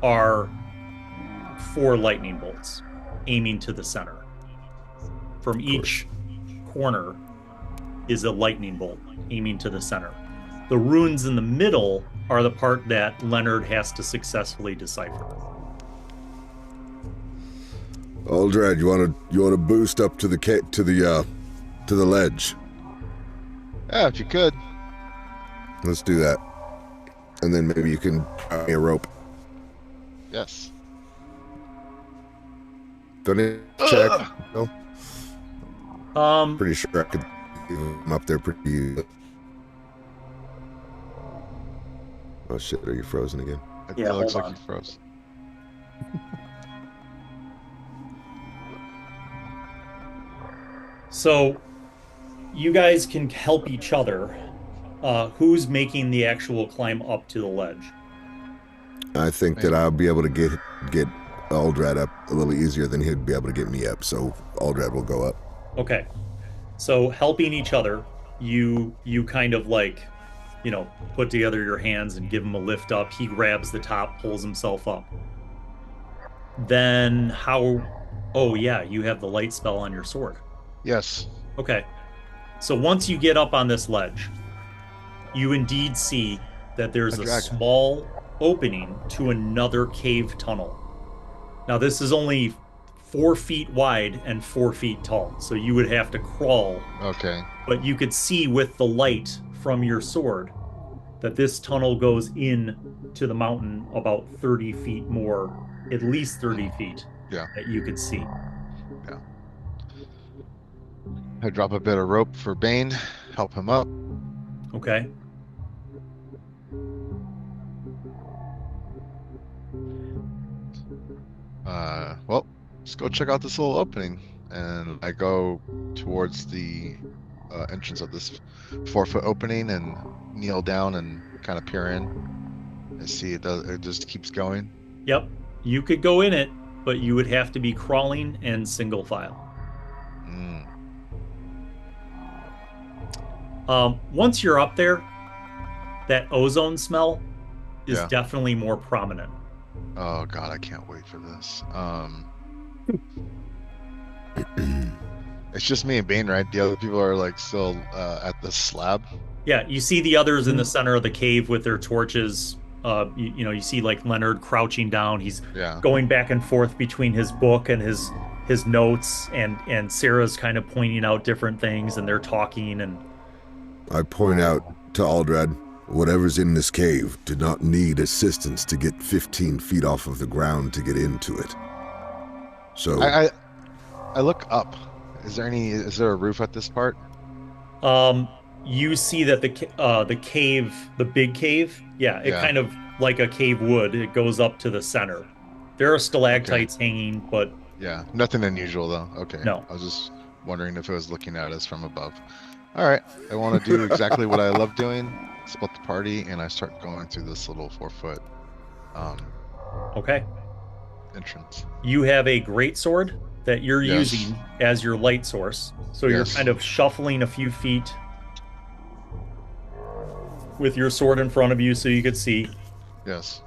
are 4 lightning bolts aiming to the center. From each corner is a lightning bolt aiming to the center. The runes in the middle are the part that Leonard has to successfully decipher. Oldrad, you want to boost up to the ledge? Yeah, if you could. Let's do that. And then maybe you can tie me a rope. Yes. Don't need to check. No? Pretty sure I could get him up there pretty easily. Oh shit, are you frozen again? It looks like you froze. So, you guys can help each other. Who's making the actual climb up to the ledge? I think that I'll be able to get Oldrad up a little easier than he'd be able to get me up, so Oldrad will go up. Okay. So, helping each other, you kind of like, put together your hands and give him a lift up. He grabs the top, pulls himself up. Then how... Oh, yeah, you have the light spell on your sword. Yes. Okay. So once you get up on this ledge, you indeed see that there's a small opening to another cave tunnel. Now, this is only 4 feet wide and 4 feet tall, so you would have to crawl. Okay. But you could see with the light from your sword that this tunnel goes in to the mountain about 30 feet more, at least 30 feet, that you could see. Yeah. I drop a bit of rope for Bane, help him up. Okay. Well, let's go check out this little opening. And I go towards the entrance of this 4-foot opening and kneel down and kind of peer in and see it just keeps going. Yep. You could go in it, but you would have to be crawling and single file. Once you're up there, that ozone smell is definitely more prominent. Oh god, I can't wait for this. It's just me and Bane, right? The other people are like still at the slab. Yeah, you see the others in the center of the cave with their torches. You see like Leonard crouching down. He's going back and forth between his book and his notes, and Sarah's kind of pointing out different things, and they're talking. And I point out to Oldrad, whatever's in this cave did not need assistance to get 15 feet off of the ground to get into it. So I look up. Is there a roof at this part? You see that the cave, the big cave, kind of like a cave would. It goes up to the center. There are stalactites hanging, but nothing unusual though. Okay. No. I was just wondering if it was looking at us from above. All right. I want to do exactly what I love doing. Split the party, and I start going through this little 4-foot entrance. You have a greatsword that you're using as your light source. So you're kind of shuffling a few feet with your sword in front of you so you could see. Yes.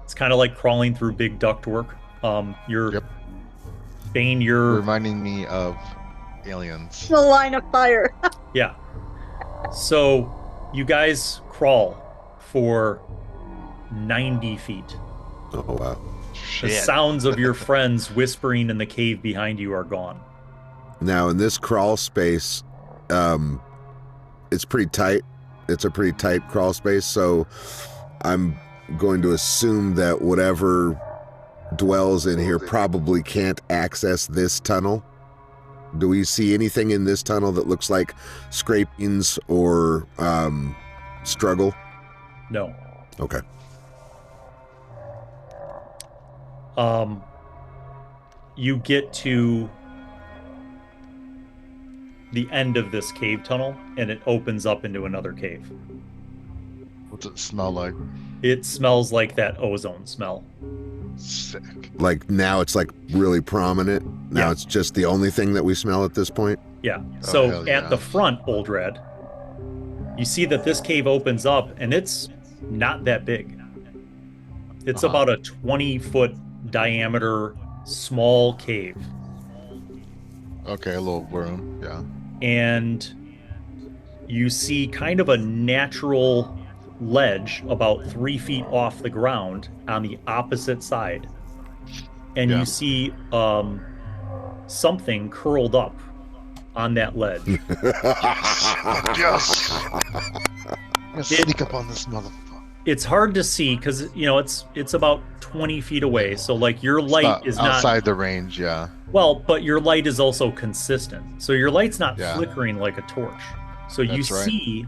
It's kind of like crawling through big ductwork. Bane, you're reminding me of aliens. The line of fire. yeah. So you guys crawl for 90 feet. Oh wow. The Shit. sounds of your friends whispering in the cave behind you are gone. Now in this crawl space, it's pretty tight. It's a pretty tight crawl space, so I'm going to assume that whatever dwells in here probably can't access this tunnel. Do we see anything in this tunnel that looks like scrapings or struggle? No. Okay. You get to the end of this cave tunnel, and it opens up into another cave. What's it smell like? It smells like that ozone smell. Sick. Like now it's like really prominent. Now Yeah. it's just the only thing that we smell at this point. Yeah. Oh, So hell yeah. at the front, Oldrad, you see that this cave opens up, and it's not that big. It's Uh-huh. about a 20-foot diameter small cave. Okay, a little room. Yeah. And you see kind of a natural ledge about 3 feet off the ground on the opposite side. And Yeah. you see something curled up on that ledge. Yes. I'm gonna sneak up on this motherfucker. It's hard to see because it's about 20 feet away. So like your light is not outside the range. Yeah. well, but your light is also consistent. So your light's not Yeah. flickering like a torch. So you That's right. see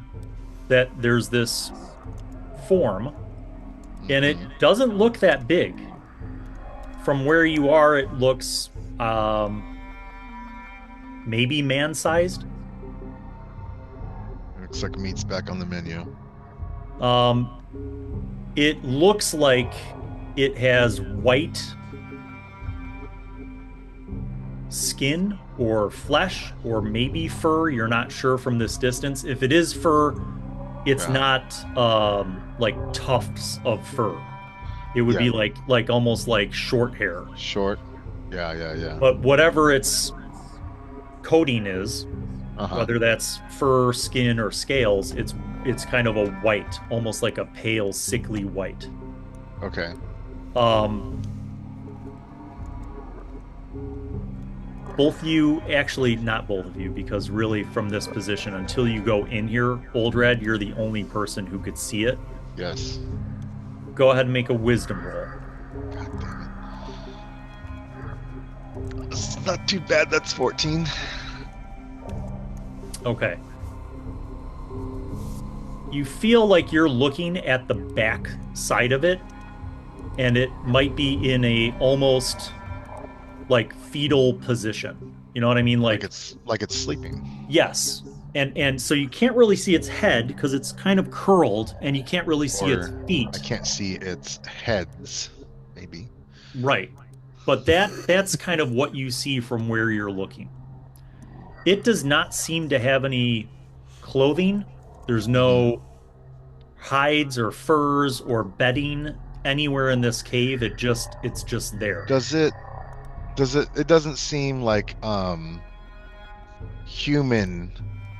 that there's this form, and it Mhm. doesn't look that big. From where you are, it looks maybe man-sized. Looks like meat's back on the menu. It looks like it has white skin or flesh or maybe fur. You're not sure from this distance. If it is fur, it's Yeah. not like tufts of fur. It would be Yeah. like almost like short hair. Short. Yeah. But whatever its coating is, Uh-huh. whether that's fur, skin, or scales, it's kind of a white, almost like a pale, sickly white. Okay. Both you, actually not both of you, because really from this position until you go in here, Oldrad, you're the only person who could see it. Yes. Go ahead and make a wisdom roll. God damn it. It's not too bad. That's 14. Okay. You feel like you're looking at the back side of it, and it might be in a almost like fetal position. You know what I mean? Like it's sleeping. Yes. And so you can't really see its head because it's kind of curled, and you can't really see its Or feet. I can't see its heads. Maybe. Right. But that's kind of what you see from where you're looking. It does not seem to have any clothing. There's no hides or furs or bedding anywhere in this cave. It's just there. It doesn't seem like human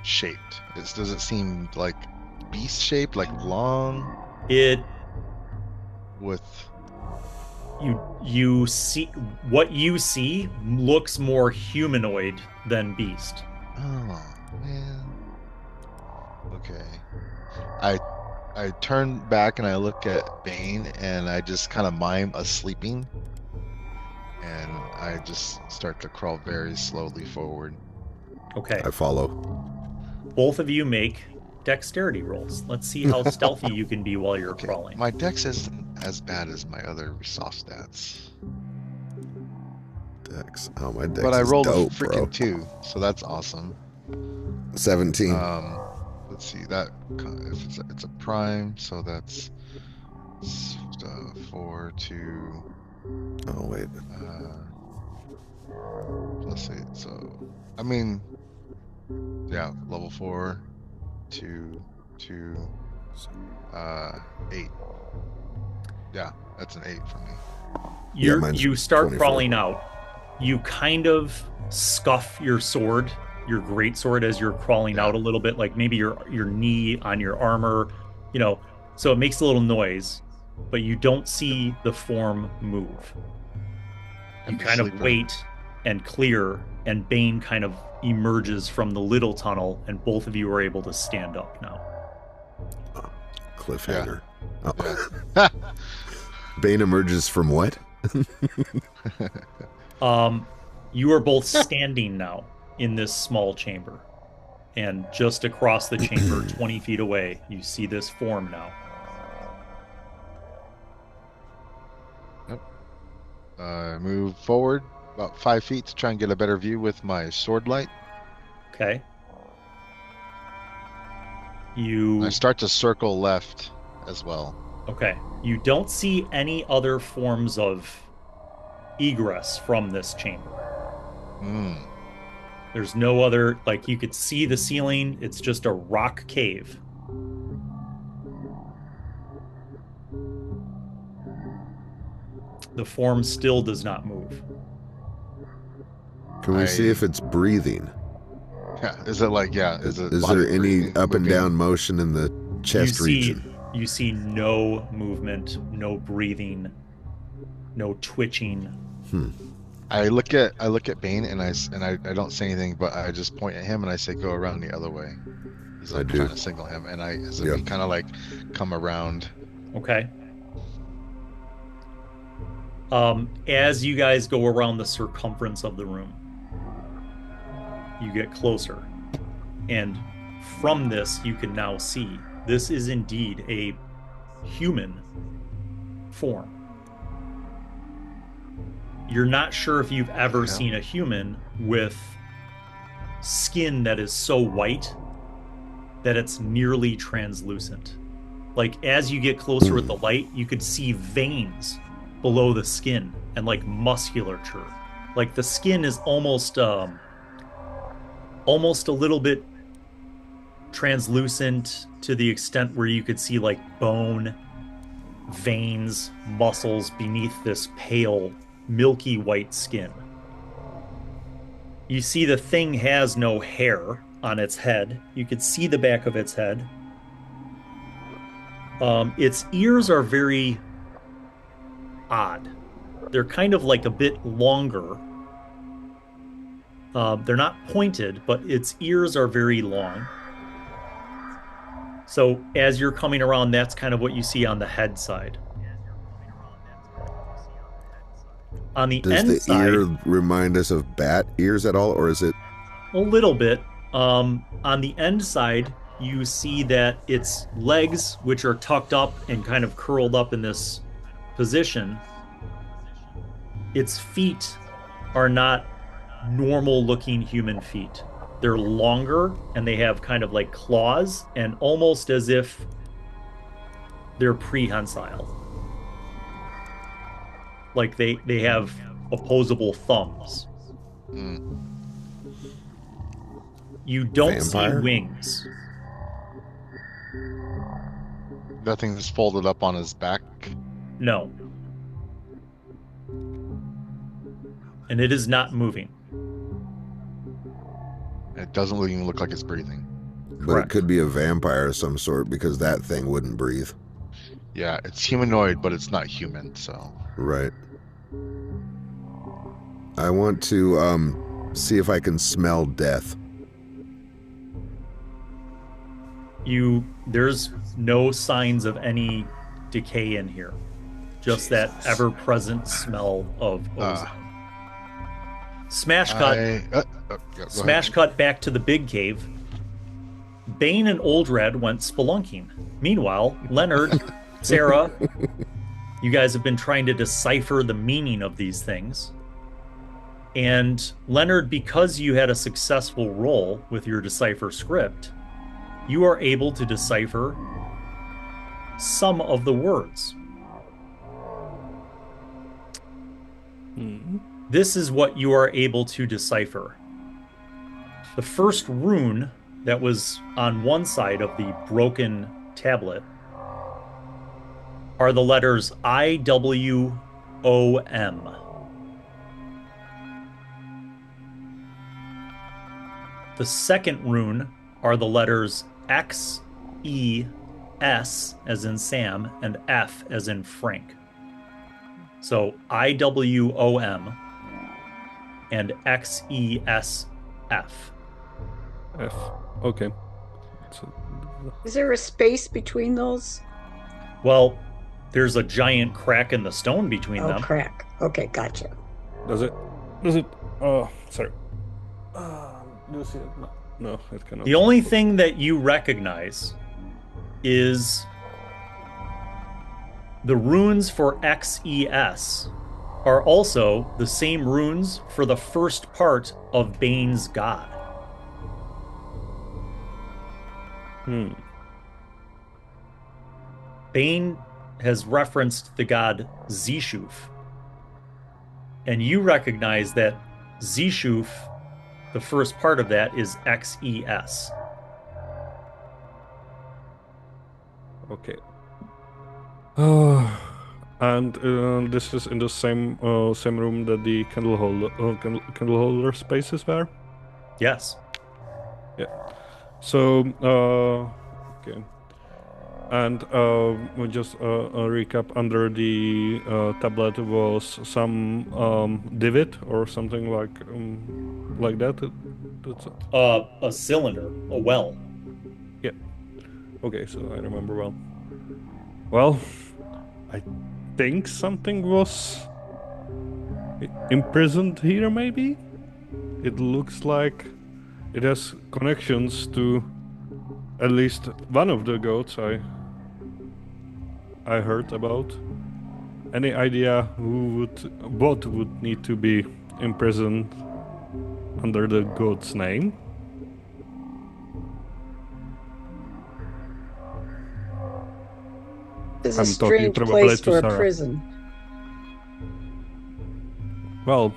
shaped. Does it seem like beast shaped, like long It with you see what you see looks more humanoid than beast. oh man. Okay. I turn back and I look at Bane and I just kind of mime us sleeping. And I just start to crawl very slowly forward. Okay. I follow. Both of you make dexterity rolls. Let's see how stealthy you can be while you're Okay, crawling. my dex isn't as bad as my other soft stats. Dex. Oh, my dex But I is rolled dope, a freaking 2, so that's awesome. 17. Let's see, that if it's a prime, so that's 4, 2, Oh, wait. plus 8. So, I mean, yeah, level 4, 2, 8. Yeah, that's an 8 for me. You mine's start 24. crawling out, You kind of scuff your sword, your great sword, as you're crawling out a little bit, like maybe your knee on your armor, so it makes a little noise, but you don't see the form move. You kind of wait and clear, and Bane kind of emerges from the little tunnel, and both of you are able to stand up now. Cliffhanger. Yeah. Oh. Bane emerges from what? You are both standing now in this small chamber, and just across the chamber, 20 feet away, you see this form now. Yep. Move forward about 5 feet to try and get a better view with my sword light. Okay. I start to circle left as well. Okay. You don't see any other forms of egress from this chamber. There's no other, like, you could see the ceiling. It's just a rock cave. The form still does not move. Can we see if it's breathing? Yeah. Is it like, is there any up and down motion in the chest region? You see no movement, no breathing, no twitching. I look at Bane and I don't say anything, but I just point at him and I say, go around the other way. He's like trying to signal him, and we kind of like come around. Okay. As you guys go around the circumference of the room, you get closer, and from this you can now see this is indeed a human form. You're not sure if you've ever seen a human with skin that is so white that it's nearly translucent. Like, as you get closer with the light, you could see veins below the skin and like musculature. Like, the skin is almost a little bit translucent to the extent where you could see like bone, veins, muscles beneath this pale, milky white skin. You see the thing has no hair on its head. You could see the back of its head. Its ears are very odd. They're kind of like a bit longer. They're not pointed, but its ears are very long. So as you're coming around, that's kind of what you see on the head side. On the end Does the side, ear remind us of bat ears at all, or is it? A little bit. On the end side, you see that its legs, which are tucked up and kind of curled up in this position, its feet are not normal-looking human feet. They're longer, and they have kind of like claws, and almost as if they're prehensile. Like they have opposable thumbs. You don't see wings. Nothing is folded up on his back? No. And it is not moving. It doesn't even look like it's breathing. But Correct. It could be a vampire of some sort, because that thing wouldn't breathe. Yeah, it's humanoid, but it's not human, so... Right. I want to see if I can smell death. There's no signs of any decay in here. Just that ever-present smell of ozone. Smash cut back to the big cave. Bane and Oldrad went spelunking. Meanwhile, Leonard, Sarah, you guys have been trying to decipher the meaning of these things. And Leonard, because you had a successful roll with your decipher script, you are able to decipher some of the words. This is what you are able to decipher. The first rune that was on one side of the broken tablet are the letters IWOM. The second rune are the letters X, E, S as in Sam, and F as in Frank. So IWOM and XESF. F. Okay. So, Is there a space between those? Well, there's a giant crack in the stone between Oh, them. crack. Okay, gotcha. does it? Oh, sorry. Do you see it? No, it cannot. The only thing that you recognize is the runes for XES are also the same runes for the first part of Bane's god. Bane has referenced the god Zishuf, and you recognize that Zishuf, the first part of that, is XES. Okay. And this is in the same room that the candle holder spaces were. Yes. Yeah. So okay. And we'll just recap. Under the tablet was some divot or something like that. That's A cylinder, a well. Yeah. Okay, so I remember well. Well, I think something was imprisoned here, maybe? It looks like it has connections to at least one of the goats I heard about. Any idea what would need to be imprisoned under the goat's name? This is a I'm talking strange probably place to for a Sarah. prison. Well,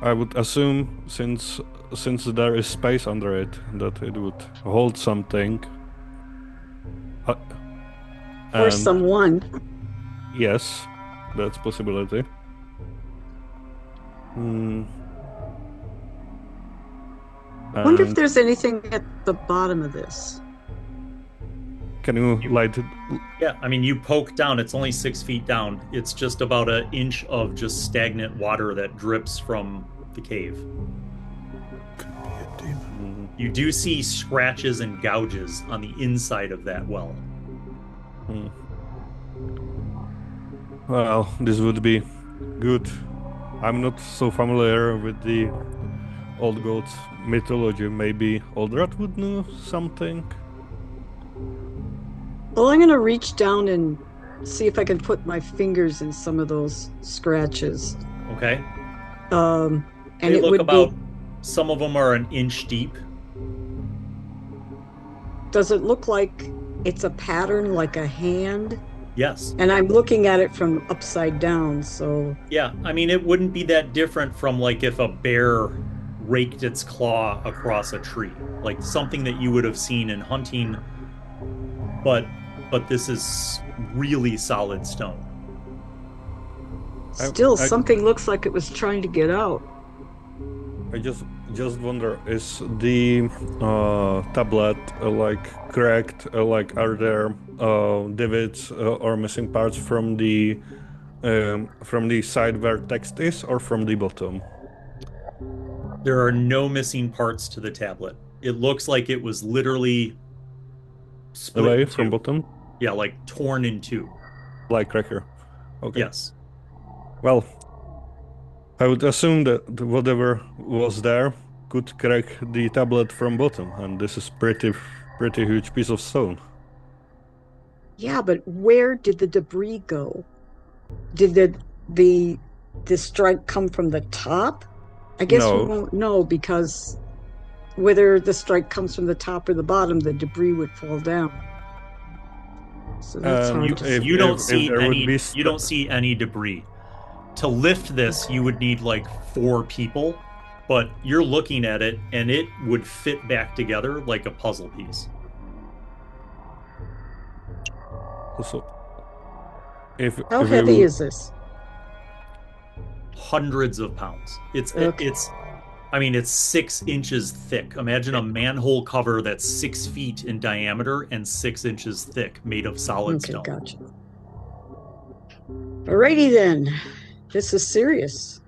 I would assume since there is space under it, that it would hold something. Or And someone. yes, that's possibility. I wonder if And there's anything at the bottom of this. can you light it? Yeah, I mean, you poke down, it's only 6 feet down. It's just about an inch of just stagnant water that drips from the cave. Could be a demon. You do see scratches and gouges on the inside of that well. Well, this would be good. I'm not so familiar with the old goats mythology. Maybe Oldrad would know something. Well, I'm going to reach down and see if I can put my fingers in some of those scratches. Okay? And They it look would about, be. some of them are an inch deep. Does it look like it's a pattern, like a hand? Yes. And I'm looking at it from upside down, so. Yeah, I mean, it wouldn't be that different from like if a bear raked its claw across a tree. Like something that you would have seen in hunting, but this is really solid stone. Still, I- something looks like it was trying to get out. I just wonder, is the tablet like cracked? Like, are there divots or missing parts from the side where text is, or from the bottom? There are no missing parts to the tablet. It looks like it was literally split Away in from two. bottom, Yeah, like torn in two. like cracker. Okay. Yes. Well, I would assume that whatever was there could crack the tablet from bottom, and this is pretty huge piece of stone. Yeah, but where did the debris go? Did the strike come from the top? I guess No. we won't know, because whether the strike comes from the top or the bottom, the debris would fall down. So that's hard to see. You don't if see there would any. be You don't see any debris. To lift this, you would need like 4 people, but you're looking at it, and it would fit back together like a puzzle piece. So, How if we heavy would- is this? Hundreds of pounds. Okay. It's I mean, it's 6 inches thick. Imagine a manhole cover that's 6 feet in diameter and 6 inches thick, made of solid stone. Gotcha. Alrighty then. This is serious.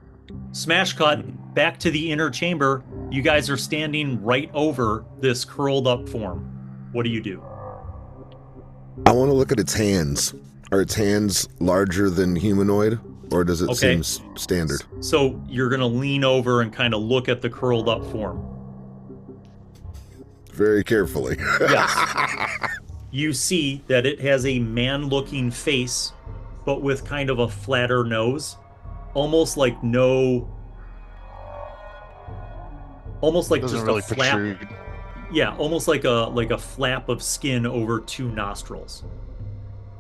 Smash cut back to the inner chamber. You guys are standing right over this curled up form. What do you do? I want to look at its hands. Are its hands larger than humanoid, or does it seem standard? So you're going to lean over and kind of look at the curled up form. Very carefully. Yes. You see that it has a man-looking face, but with kind of a flatter nose. Almost like Doesn't just really a flap. protrude. Yeah, almost like a flap of skin over 2 nostrils.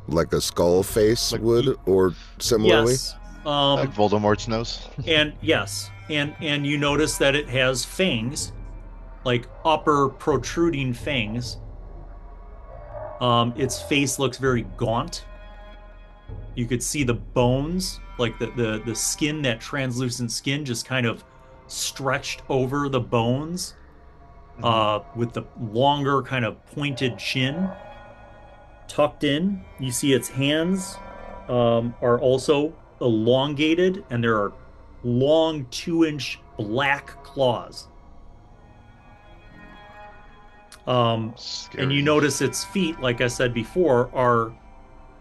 Like a skull face Like would, or similarly? Yes. Like Voldemort's nose. And yes, and you notice that it has fangs, like upper protruding fangs. Its face looks very gaunt. You could see the bones, like the skin, that translucent skin, just kind of stretched over the bones, with the longer kind of pointed chin tucked in. You see its hands are also elongated, and there are long 2-inch black claws. And Scary. you notice its feet, like I said before, are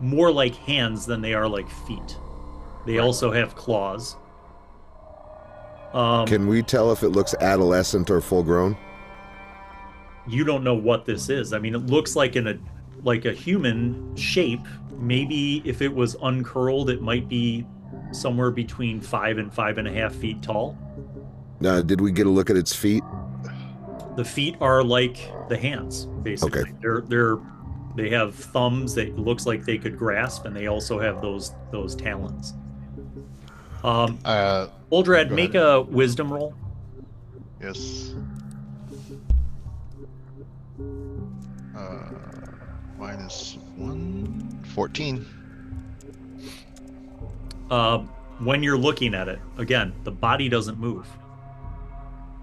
more like hands than they are like feet. They also have claws. Can we tell if it looks adolescent or full grown? You don't know what this is. I mean, it looks like a human shape. Maybe if it was uncurled, it might be somewhere between 5 and 5.5 feet tall. Did we get a look at its feet? The feet are like the hands, basically. Okay. They have thumbs that looks like they could grasp, and they also have those talons. Oldrad, go make ahead. a wisdom roll. Yes. -1, 14. When you're looking at it, again, the body doesn't move.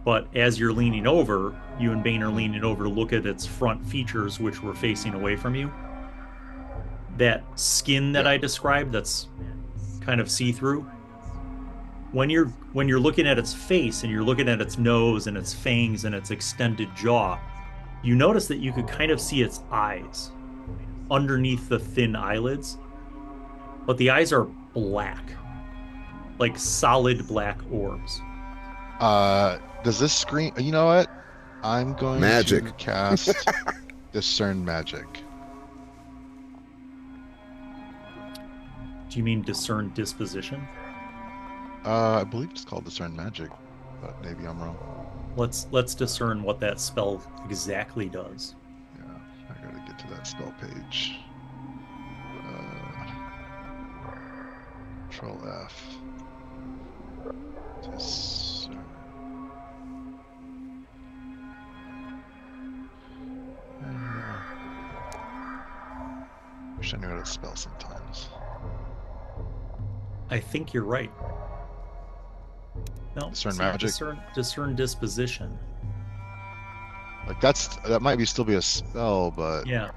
But as you're leaning over, you and Bane are leaning over to look at its front features, which were facing away from you. That skin that I described, that's kind of see-through. When you're looking at its face, and you're looking at its nose and its fangs and its extended jaw, you notice that you could kind of see its eyes underneath the thin eyelids. But the eyes are black, like solid black orbs. Does this screen? You know what? I'm going Magic. to cast Discern Magic. Do you mean discern disposition? I believe it's called Discern Magic, but maybe I'm wrong. Let's discern what that spell exactly does. Yeah, I gotta get to that spell page. Control F. Discern. Wish I knew how to spell sometimes. I think you're right. No, Discern see, magic? Discern disposition. Like that might still be a spell, but Yeah.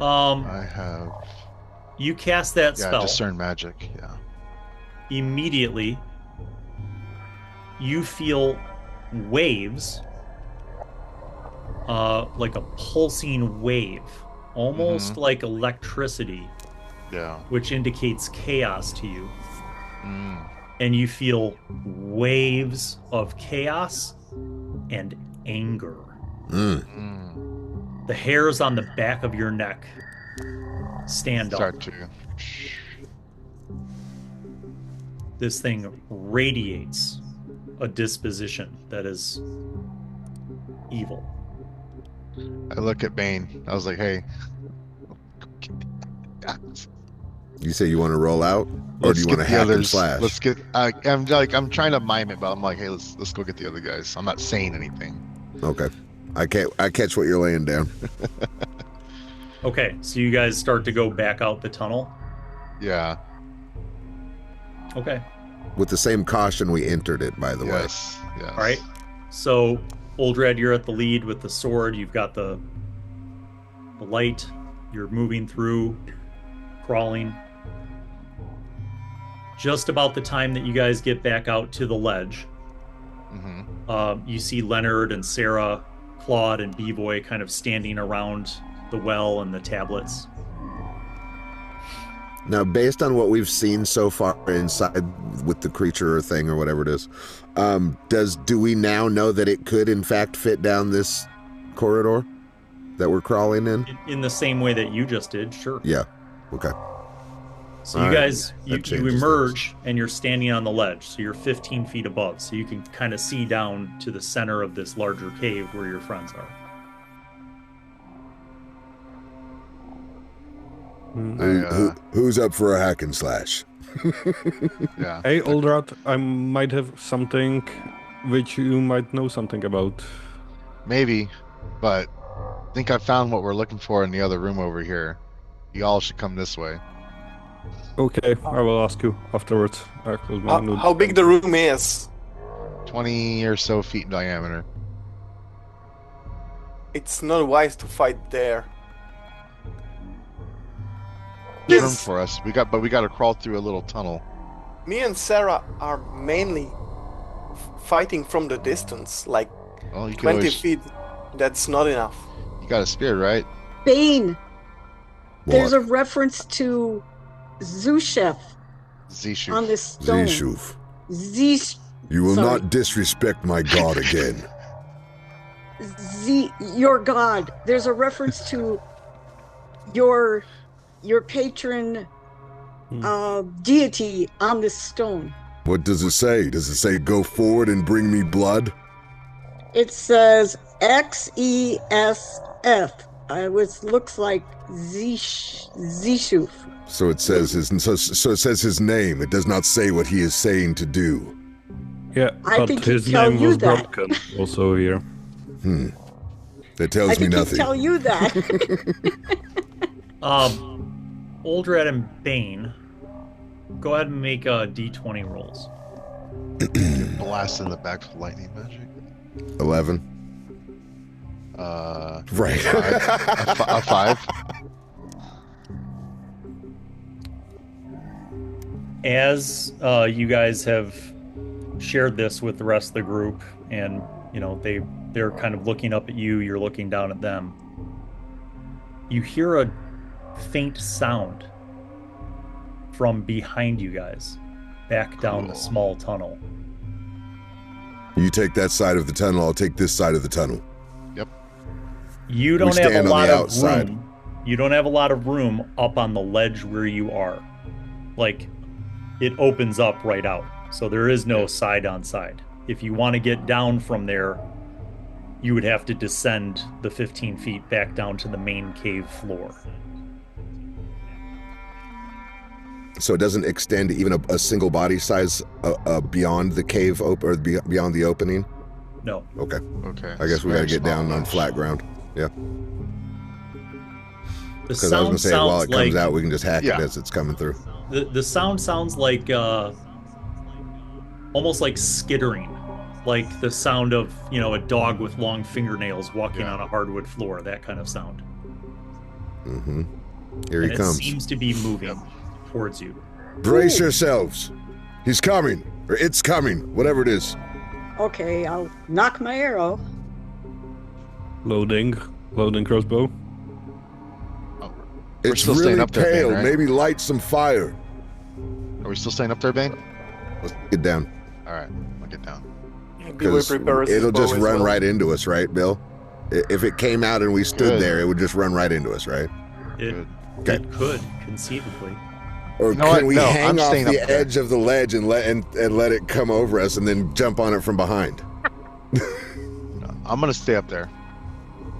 I have You cast that spell. Discern Magic. Yeah. Immediately, you feel waves, like a pulsing wave, almost like electricity, Yeah. which indicates chaos to you. Mm. And you feel waves of chaos and anger. Mm. The hairs on the back of your neck stand up. Start to. This thing radiates a disposition that is evil. I look at Bane. I was like, "Hey, You say you want to roll out, or do you want to hack and slash? Let's get. I'm trying to mime it, but I'm like, hey, let's go get the other guys. I'm not saying anything. Okay, I catch what you're laying down. Okay, so you guys start to go back out the tunnel. Yeah. Okay. With the same caution we entered it, by the way. Yes. Yes. All right. So, Oldrad, you're at the lead with the sword. You've got the light. You're moving through, crawling. Just about the time that you guys get back out to the ledge, you see Leonard and Sarah, Claude and Bivoj kind of standing around the well and the tablets. Now, based on what we've seen so far inside with the creature or thing or whatever it is, do we now know that it could in fact fit down this corridor that we're crawling in? In the same way that you just did, sure. Yeah. Okay. So you guys, you emerge and you're standing on the ledge. So you're 15 feet above. So you can kind of see down to the center of this larger cave where your friends are. Who's up for a hack and slash? Yeah. Hey, Oldrad, I might have something which you might know something about. Maybe, but I think I found what we're looking for in the other room over here. You all should come this way. Okay, I will ask you afterwards. How big the room is? 20 or so feet in diameter. It's not wise to fight there. There's room for us. We got to crawl through a little tunnel. Me and Sarah are mainly fighting from the distance, like Well, you can 20 always, feet. That's not enough. You got a spear, right? Bane, there's What? a reference to Zushef Zishu. on this stone. Zishuf. Zish. You will Sorry. not disrespect my god again. Your god. There's a reference to your patron deity on this stone. What does it say? Does it say go forward and bring me blood? It says XESF, which looks like Zishuf. So it says so it says his name. It does not say what he is saying to do. Yeah, I but think he'd his tell name you was that. broken also here. That tells I me think he'd nothing. tell you that. Oldrad and Bane, go ahead and make D20 rolls. Blast in the back with lightning magic. 11. Right. A 5. As you guys have shared this with the rest of the group, and you know they're kind of looking up at you, you're looking down at them. You hear a faint sound from behind you guys, back down the small tunnel. You take that side of the tunnel, I'll take this side of the tunnel. You don't have a stand on lot the of outside. room. You don't have a lot of room up on the ledge where you are. Like, it opens up right out. So there is no side on side. If you want to get down from there, you would have to descend the 15 feet back down to the main cave floor. So it doesn't extend even a single body size beyond the cave or beyond the opening? No. Okay. Okay. I guess we got to Very get down small. on flat ground. Yeah. The Because I was going sound to say, while sounds it comes like out, we can just hack Yeah. it as it's coming through. the sound sounds like almost like skittering, like the sound of, you know, a dog with long fingernails walking on a hardwood floor, that kind of sound. Mm-hmm. Here And he it comes. seems to be moving towards you. Brace yourselves. He's coming. Or it's coming. Whatever it is. Okay, I'll knock my arrow. Loading crossbow. We're It's still staying really up there, pale. Bane, right? Maybe light some fire. Are we still staying up there, Bane? Let's get down. All right. I'll get down. Bivoj Because prepares his it'll bow just as run well. right into us, right, Bill? If it came out and we stood Good. there, it would just run right into us, right? It, Good. Okay. it could, conceivably. Or You know can what? we No, hang I'm off staying the up there. edge of the ledge and let it come over us and then jump on it from behind? I'm gonna stay up there.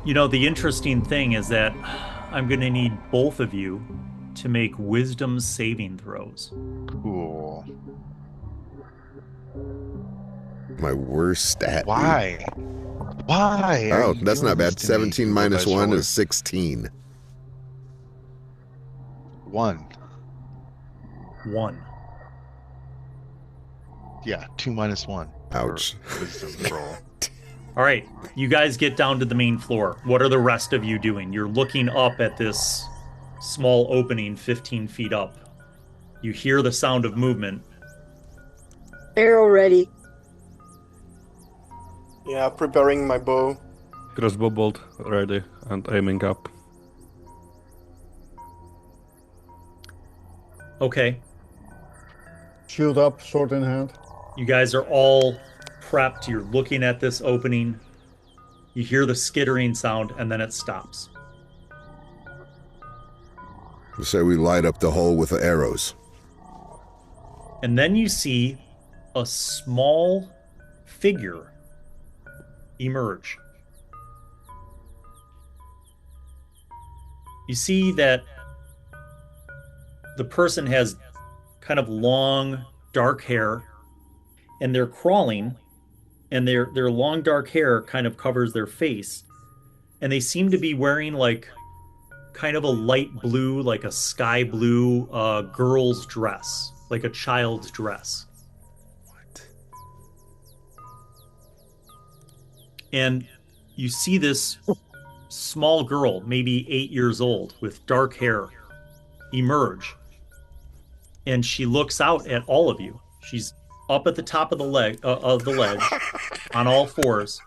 You know, the interesting thing is that I'm going to need both of you to make wisdom saving throws. Cool. My worst stat. dude. Why? Why? are Oh, you that's doing not this bad. to me, 17 you minus dice 1 roller? is 16. 1. 1. Yeah, 2 minus 1. Ouch. Or wisdom roll. All right, you guys get down to the main floor. What are the rest of you doing? You're looking up at this small opening 15 feet up. You hear the sound of movement. Arrow ready. Yeah, preparing my bow. Crossbow bolt ready and aiming up. Okay, Shield up, sword in hand. you guys are all prepped. You're looking at this opening. You hear the skittering sound, and then it stops. So we light up the hole with the arrows. And then you see a small figure emerge. You see that the person has kind of long, dark hair, and they're crawling, and their long, dark hair kind of covers their face. And they seem to be wearing like kind of a light blue, like a sky blue girl's dress, like a child's dress. What? And you see this small girl, maybe 8 years old, with dark hair, emerge. And she looks out at all of you. She's up at the top of the ledge, on all fours.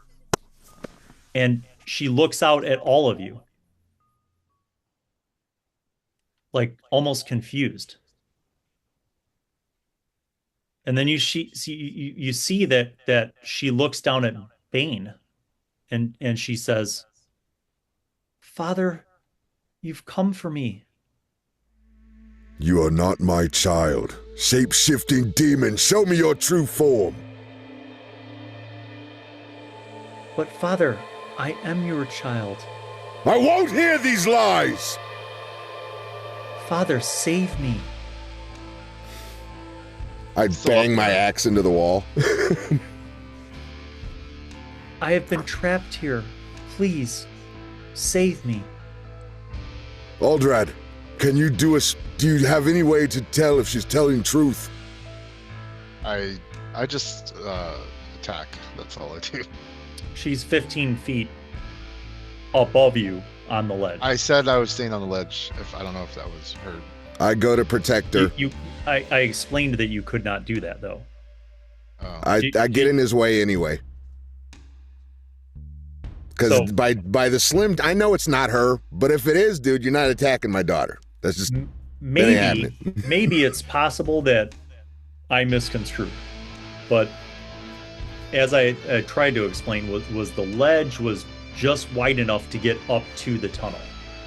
And she looks out at all of you, like almost confused. And then you see that she looks down at Bane, and she says, "Father, you've come for me." You are not my child. Shape-shifting demon, show me your true form. "But Father, I am your child." I won't hear these lies! "Father, save me." I'd bang my axe into the wall. "I have been trapped here. Please, save me." Oldrad, can you do you have any way to tell if she's telling truth? I just attack. That's all I do. She's 15 feet above you on the ledge. I said I was staying on the ledge. I don't know if that was heard. I go to protect her. I explained that you could not do that, though. Oh. I get in his way anyway. Because So- by the slim, I know it's not her, but if it is, dude, you're not attacking my daughter. That's just Maybe maybe it's possible that I misconstrued, but as I tried to explain, was the ledge was just wide enough to get up to the tunnel.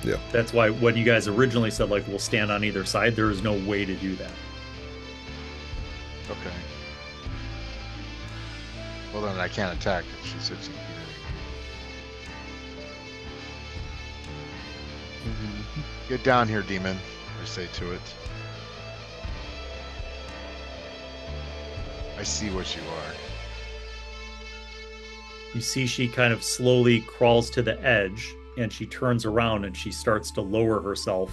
Yeah. That's why when you guys originally said like we'll stand on either side, there is no way to do that. Okay. Well, then I can't attack if she's 15 feet away. Get down here, demon. I say to it. I see what you are. You see she kind of slowly crawls to the edge, and she turns around and she starts to lower herself.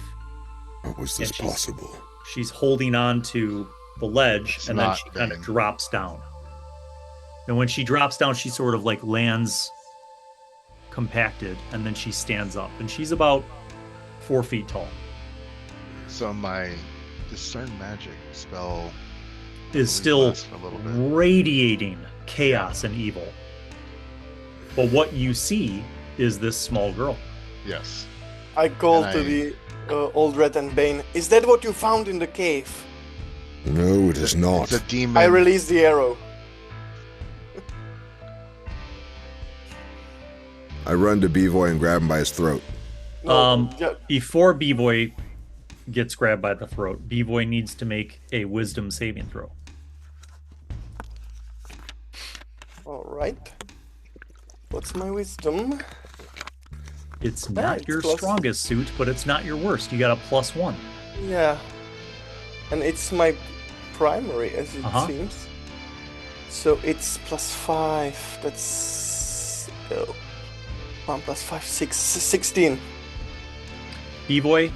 How was this And she's- possible? She's holding on to the ledge, It's and then not she kind of Bane. drops down. And when she drops down, she sort of like lands compacted, and then she stands up, and she's about 4 feet tall. So my discern magic spell Is at still least lasts for a little bit. radiating chaos and evil. But what you see is this small girl. Yes. I call And to I- the Oldrad and Bane. Is that what you found in the cave? No, it is not. It's a demon. I release the arrow. I run to Bivoj and grab him by his throat. Yeah, Before Bivoj gets grabbed by the throat, Bivoj needs to make a wisdom saving throw. all right. What's my wisdom? It's Yeah, not it's your plus- strongest suit, but it's not your worst. You got a +1. Yeah. And it's my primary, as it Uh-huh. seems. So it's +5. That's 1 + 5, 6, 16. Bivoj,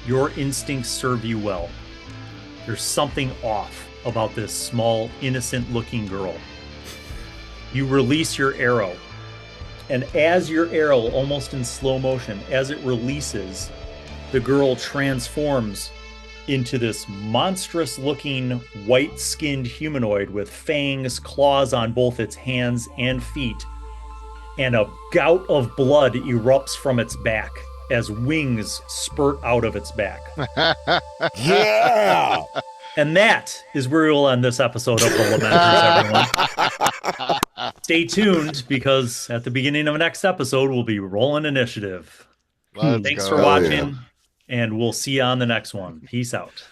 your instincts serve you well. There's something off about this small, innocent-looking girl. You release your arrow. And as your arrow, almost in slow motion, as it releases, the girl transforms into this monstrous-looking, white-skinned humanoid with fangs, claws on both its hands and feet, and a gout of blood erupts from its back as wings spurt out of its back. Yeah! And that is where we will end this episode of The Lamenters, everyone. Stay tuned, because at the beginning of the next episode, we'll be rolling initiative. Let's Thanks go. for Hell watching, yeah. and we'll see you on the next one. Peace out.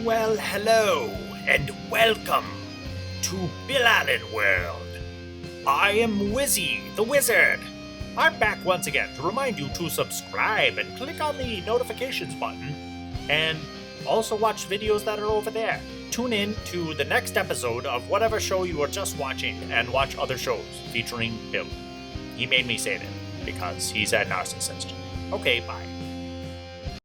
Well, hello, and welcome to Bill Allen World. I am Wizzy, the Wizard. I'm back once again to remind you to subscribe and click on the notifications button, and also watch videos that are over there. Tune in to the next episode of whatever show you are just watching, and watch other shows featuring Bill. He made me say that because he's a narcissist. Okay, bye.